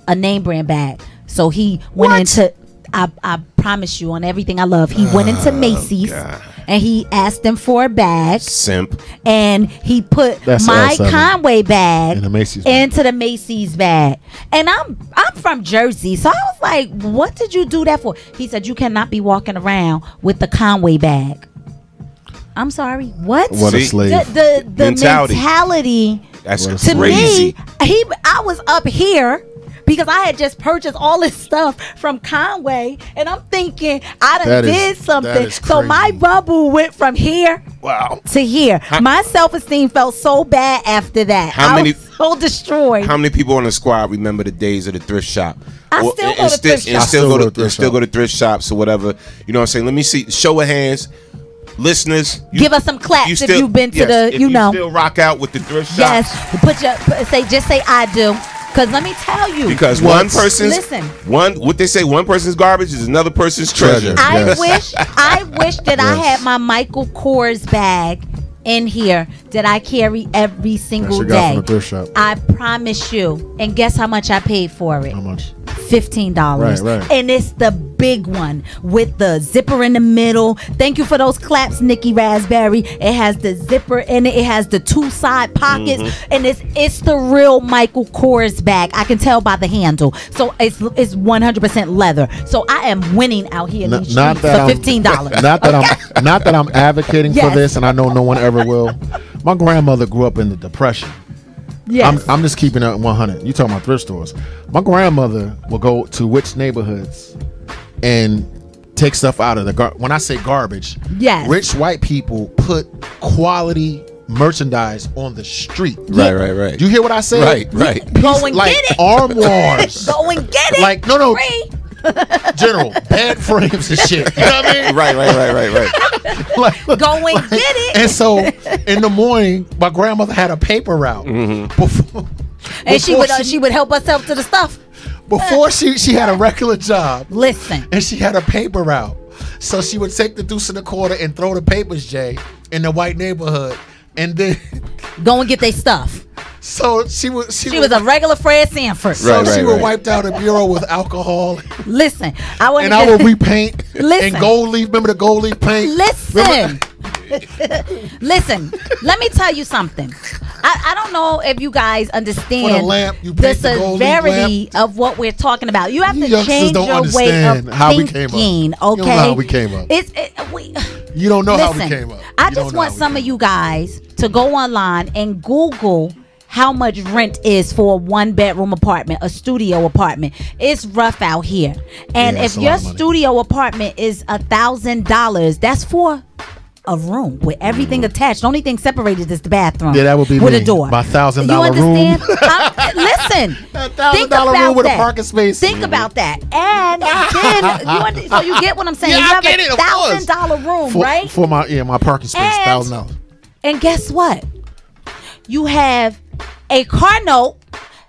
a name brand bag." So he went into, I promise you on everything I love, he went into Macy's and he asked them for a bag. Simp. And he put my Conway bag into the Macy's bag. And I'm from Jersey, so I was like, "What did you do that for?" He said, "You cannot be walking around with the Conway bag." I'm sorry. What? What a slave. The mentality. That's to crazy. me. I was up here because I had just purchased all this stuff from Conway, and I'm thinking I done did something. So my bubble went from here to here. My self-esteem felt so bad after that. I was so destroyed. How many people on the squad remember the days of the thrift shop? I still go to thrift shops. Still go to thrift shops or whatever. You know what I'm saying? Let me see. Show of hands. Listeners, give us some claps if you've been to the, you still rock out with the thrift shop. Yes, just say I do. Because let me tell you. Because one person's garbage is another person's treasure. I wish that I had my Michael Kors bag in here that I carry every single day. From the thrift shop. I promise you. And guess how much I paid for it? How much? $15. Right. And it's the big one with the zipper in the middle. Thank you for those claps, Nikki Raspberry. It has the zipper in it. It has the two side pockets. And it's the real Michael Kors bag. I can tell by the handle. So it's 100% leather. So I am winning out here in these streets for $15. Not that I'm advocating for this, and I know no one ever will. My grandmother grew up in the Depression. Yes. I'm just keeping it 100. You talking about thrift stores. My grandmother will go to which neighborhoods and take stuff out of the when I say garbage, rich white people put quality merchandise on the street. Right. Do you hear what I said? Right. Go and get it. Armoires. Go and get it. Like, no. General, bed frames and shit. You know what I mean? Right. Go and get it. And so in the morning, my grandmother had a paper route. And she would help herself to the stuff. Before she had a regular job. Listen. And she had a paper route. So she would take the deuce and a quarter and throw the papers, Jay, in the white neighborhood. And then go and get their stuff. So she was a regular Fred Sanford. So she would wipe out a bureau with alcohol. Listen, I would repaint. And gold leaf. Remember the gold leaf paint? Listen. Let me tell you something. I don't know if you guys understand For the lamp, you the paint the gold leaf severity lamp. of what we're talking about. You have You to change don't your way of how we thinking. came up. Okay, You don't know how we came up. You don't know how we came up. I just want some of you guys to go online and Google how much rent is for a 1-bedroom apartment, a studio apartment. It's rough out here. And if your studio apartment is $1,000, that's for a room with everything attached. The only thing separated is the bathroom. Yeah, that would be with me. A door. My $1,000 you understand? room. Listen, $1,000 room with a parking space. Think about that. And then so you get what I'm saying. You have a $1,000 room, right? For my parking space, $1,000. And guess what? You have a car note.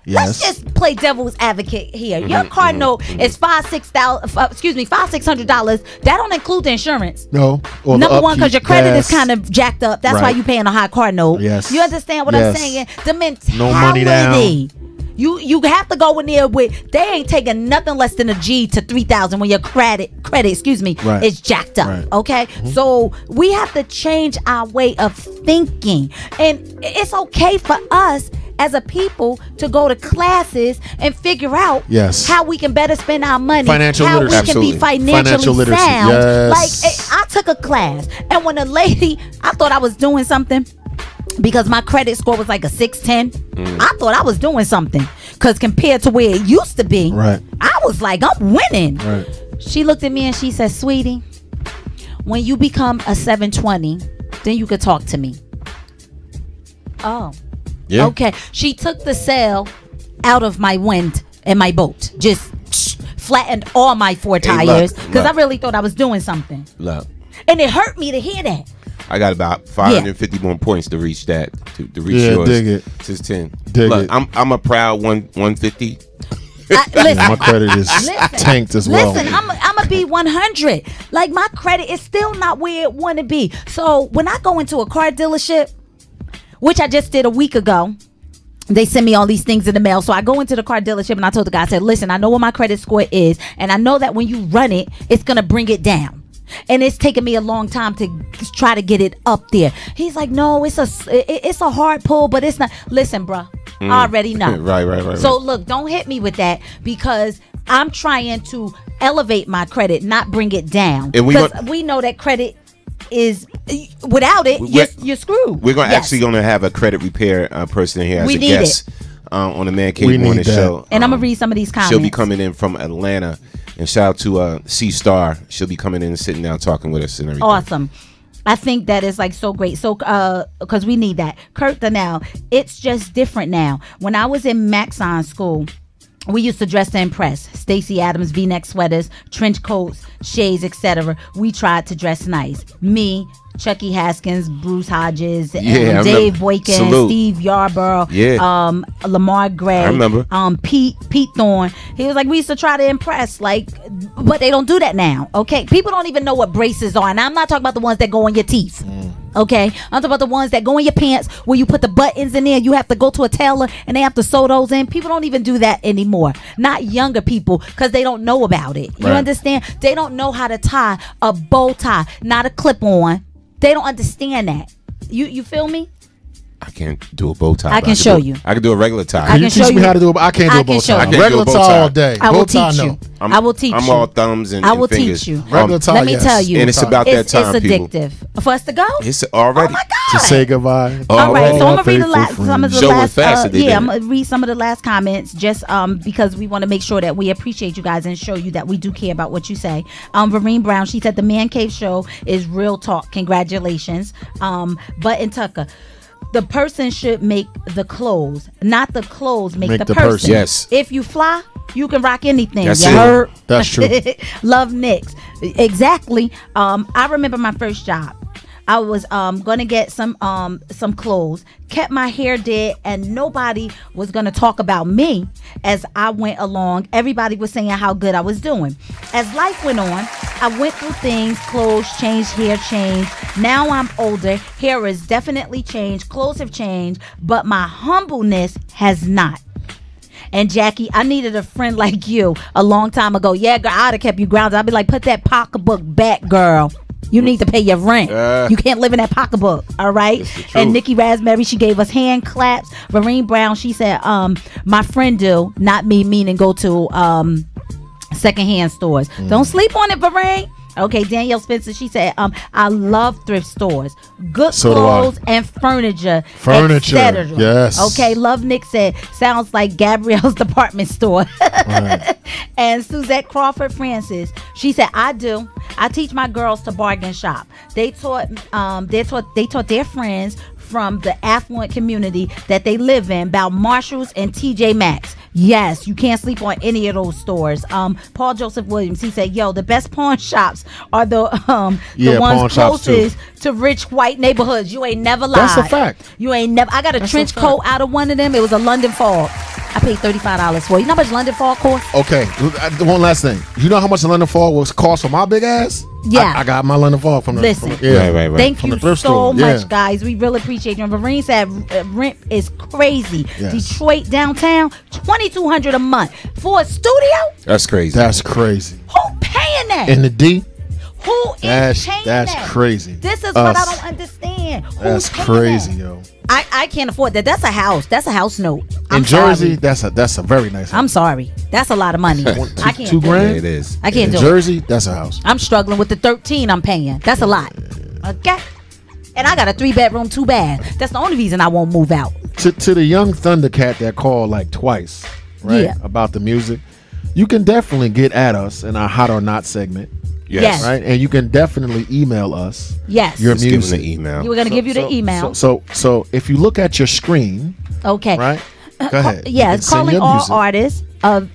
Let's just play devil's advocate here. Your car note is $500-$600. That don't include the insurance. No. Number one, because your credit is kind of jacked up. That's why you're paying a high car note. Yes. You understand what I'm saying? The mentality. No money down. You have to go in there with, they ain't taking nothing less than a G to $3,000 when your credit is jacked up. Okay, so we have to change our way of thinking, and it's okay for us as a people to go to classes and figure out how we can better spend our money, financial how literacy. we can be financially sound. Like I took a class, and when a lady, I thought I was doing something. Because my credit score was like a 610. I thought I was doing something. Because compared to where it used to be, I was like, I'm winning. She looked at me and she said, sweetie, when you become a 720, then you could talk to me. Oh. Yeah. Okay. She took the sail out of my wind and my boat. Just flattened all my 4 tires. Because I really thought I was doing something. And it hurt me to hear that. I got about 550 more points to reach that. To reach yours. Dig it. Since 10. Look, I'm a proud 150. Listen, my credit is tanked as well. Listen, I'm gonna be 100. Like my credit is still not where it want to be. So when I go into a car dealership, which I just did a week ago, they send me all these things in the mail. So I go into the car dealership and I told the guy, I said, listen, I know what my credit score is, and I know that when you run it, it's gonna bring it down. And it's taken me a long time to try to get it up there. He's like, no, it's a hard pull, but it's not. Listen, bro, I already know. Right. So look, don't hit me with that, because I'm trying to elevate my credit, not bring it down. Because we know that credit is without it, you're screwed. We're actually going to have a credit repair person here as a guest on the Man Cave Morning Show. And I'm going to read some of these comments. She'll be coming in from Atlanta. And shout out to C Star. She'll be coming in and sitting down talking with us and everything. Awesome. I think that is like so great. So, because we need that. Kurt Donnell, it's just different now. When I was in Maxon school, we used to dress to impress. Stacey Adams, V-neck sweaters, trench coats, shades, etc. We tried to dress nice. Me, Chucky Haskins, Bruce Hodges, Dave Boykin, Steve Yarborough, Lamar Gray, I remember. Pete Thorne. He was like, we used to try to impress, but they don't do that now. Okay, people don't even know what braces are, and I'm not talking about the ones that go on your teeth. Okay, I'm talking about the ones that go in your pants where you put the buttons in there. You have to go to a tailor and they have to sew those in. People don't even do that anymore. Not younger people, because they don't know about it. You understand? They don't know how to tie a bow tie, not a clip on. They don't understand that. You feel me? I can't do a bow tie. I can show you. I can do a regular tie. Can you teach me how to do it? I can't do a bow tie. Regular tie all day. I will teach you. I will teach you. I'm all thumbs and I will fingers. teach you. Regular tie, let me tell you. And it's about that time, it's addictive. For us to go? It's already. Oh my God. To say goodbye. All right, so I'm gonna read some of the last. I'm gonna read some of the last comments, just because we want to make sure that we appreciate you guys and show you that we do care about what you say. Vereen Brown, she said the Man Cave Show is real talk. Congratulations. Button Tucker. The person should make the clothes, not the clothes make the person. Yes. If you fly, you can rock anything. That's you heard? That's true. Love Nicks. Exactly. I remember my first job. I was gonna get some clothes, kept my hair did, and nobody was gonna talk about me as I went along. Everybody was saying how good I was doing. As life went on, I went through things, clothes changed, hair changed. Now I'm older, hair has definitely changed, clothes have changed, but my humbleness has not. And Jackie, I needed a friend like you a long time ago. Yeah, girl, I'd have kept you grounded. I'd be like, put that pocketbook back, girl. You need to pay your rent. You can't live in that pocketbook, all right? And Nikki Raspberry, she gave us hand claps. Vereen Brown, she said, my friend do, not me, meaning go to secondhand stores. Don't sleep on it, Vereen. Okay, Danielle Spencer, she said, I love thrift stores. Good clothes and furniture. etc. Yes. Okay, Love Nick said, sounds like Gabrielle's department store. Right. And Suzette Crawford Francis, she said, I do. I teach my girls to bargain shop. They taught their friends from the affluent community that they live in about Marshalls and TJ Maxx. Yes, you can't sleep on any of those stores. Paul Joseph Williams, he said, yo, the best pawn shops are the ones closest to rich white neighborhoods. You ain't never lied. That's a fact. You ain't never. I got a trench coat out of one of them. It was a London Fog. I paid $35 for it. You know how much London Fog cost? Okay, one last thing. You know how much the London Fog was cost for my big ass? Yeah. I got my London Fog from the Listen. Right. Thank you so much, guys. We really appreciate you. And Vereen said rent is crazy. Yes. Detroit downtown, $2,200 a month for a studio. That's crazy. That's crazy. Who paying that? In the D? Who is paying that? That's crazy. This is what I don't understand. That's crazy, yo. I can't afford that. That's a house. That's a house note. In Jersey, that's a very nice house. I'm sorry. That's a lot of money. I can't do $2,000? Yeah, it is. I can't do it. In Jersey, that's a house. I'm struggling with the 13 I'm paying. That's a lot. Okay. And I got a 3-bedroom, 2-bath. That's the only reason I won't move out. To the young Thundercat that called like twice, right? Yeah. About the music. You can definitely get at us in our Hot or Not segment. Yes. Right? And you can definitely email us. Yes. Your Just music. give them the email. You were going to give you the email. So if you look at your screen. Okay. Right? Go ahead. Yes, calling all music. artists of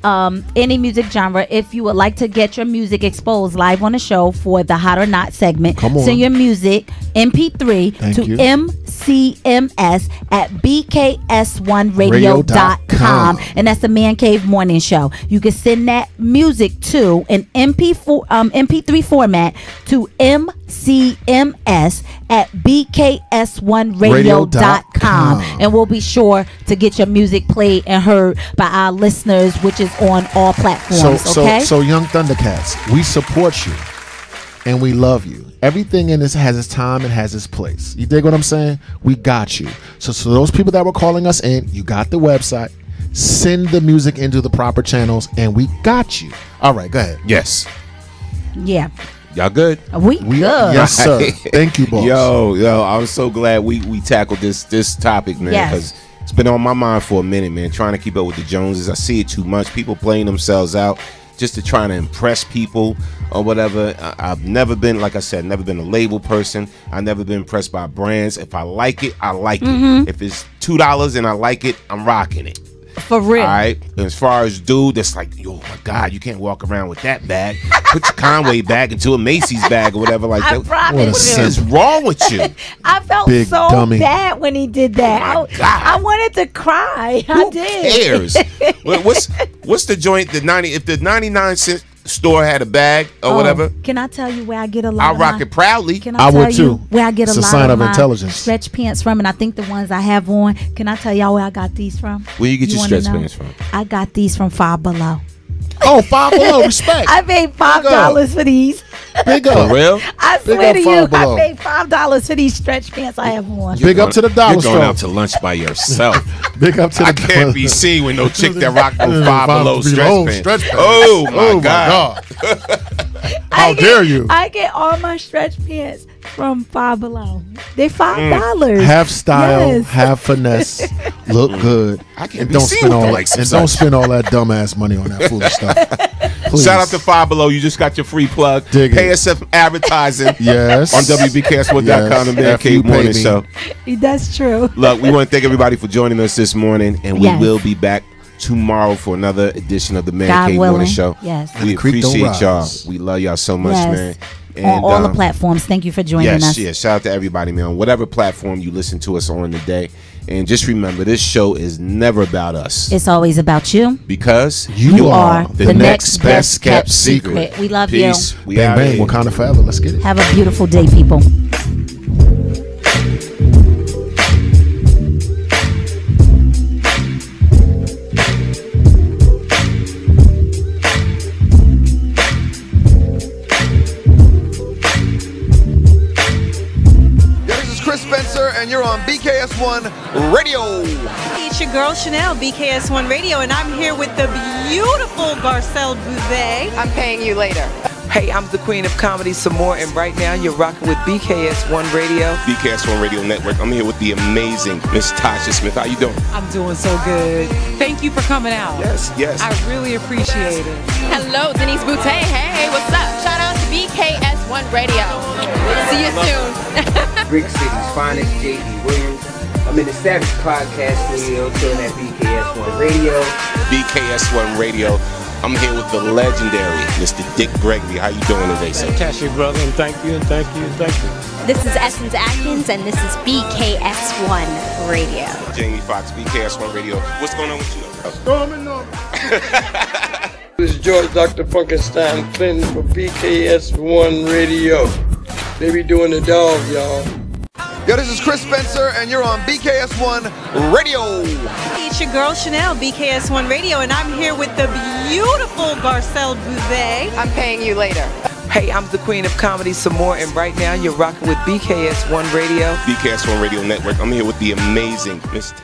any music genre. If you would like to get your music exposed live on the show for the Hot or Not segment, send your music MP3 to MCMS at BKS1radio.com, and that's the Man Cave Morning Show. You can send that music to an MP3 format to MCMS at BKS1radio.com, and we'll be sure to get your music played and heard by our listeners, which is on all platforms. So young Thundercats, we support you and we love you. Everything in this has its time and has its place. You dig what I'm saying? We got you. So those people that were calling us in, you got the website. Send the music into the proper channels, and we got you. All right, go ahead. Yes. Yeah. Y'all good? We good. Yes, sir. Thank you, boss. Yo, I'm so glad we tackled this topic, man, because it's been on my mind for a minute, man, trying to keep up with the Joneses. I see it too much. People playing themselves out just to try to impress people or whatever. I've never been, like I said, never been a label person. I've never been impressed by brands. If I like it, I like it. If it's $2 and I like it, I'm rocking it. For real. All right. And as far as dude, that's like, oh my God, you can't walk around with that bag. Put your Conway bag into a Macy's bag or whatever like that. What is wrong with you? I felt Big so dummy. bad when he did that. I wanted to cry. I did. Cares? What's the joint? If the 99-cent store had a bag or whatever. Can I tell you where I get a lot? I'll rock it proudly. Can I tell you where I get it's a a lot sign of of my intelligence. stretch pants from? And I think the ones I have on. Can I tell y'all where I got these from? Where you get your wanna stretch know? pants from? I got these from Five Below. Oh, Five Below, respect. I paid $5 for these. Big up. For real? I Big swear up to Five you, Below. I paid $5 for these stretch pants I have on. Big up to the dollar You're going store. out to lunch by yourself. Big up to the I can't be seen with no chick that rock no Five Below stretch pants. Oh my God. How dare you? I get all my stretch pants from Five Below. They're $5. Have style, Yes. have finesse, look good. I can't And be don't seen spend with all the likes of and such. don't spend all that dumbass money on that foolish stuff. Please. Shout out to Five Below. You just got your free plug. Dig Pay it. us some advertising Yes. on WBKS1.com Yes. and Man After Cave you pay Morning me. Show. That's true. Look, we want to thank everybody for joining us this morning, and we Yes. will be back tomorrow for another edition of the Man God Cave willing. Morning Show. Yes. We the creek don't appreciate y'all. rise. We love y'all so much, Yes. man. On all the platforms. Thank you for joining us. Yes. Shout out to everybody, man. On whatever platform you listen to us on today. And just remember, this show is never about us. It's always about you. Because You are the next best kept secret. We love Peace. you. We Bang, out bang. here. Wakanda forever. Let's get it. Have a beautiful day, people. This is Chris Spencer, and you're on BKS1 Radio. It's your girl Chanel, BKS1 Radio, and I'm here with the beautiful Garcelle Bouvet. I'm paying you later. Hey, I'm the queen of comedy some more, and right now you're rocking with BKS1 Radio. BKS1 Radio Network. I'm here with the amazing Miss Tasha Smith. How you doing? I'm doing so good. Thank you for coming out. Yes. I really appreciate it. Hello, Denise Boutte. Hey, what's up? Shout out to BKS1 Radio. See you soon. Brick City's finest, J.D. Williams. I'm in the Savage Podcast Studio, chilling at BKS1 Radio. BKS1 Radio. I'm here with the legendary Mr. Dick Gregory. How you doing today, sir? Fantastic, brother, and thank you. This is Essence Atkins, and this is BKS1 Radio. Jamie Foxx, BKS1 Radio. What's going on with you? This is George Dr. Funkenstein Clinton for BKS1 Radio. They be doing the dog, y'all. Yo, this is Chris Spencer, and you're on BKS1 Radio. It's your girl Chanel, BKS1 Radio, and I'm here with the beautiful Garcelle Bouvet. I'm paying you later. Hey, I'm the queen of comedy some more, and right now you're rocking with BKS1 Radio. BKS1 Radio Network. I'm here with the amazing Miss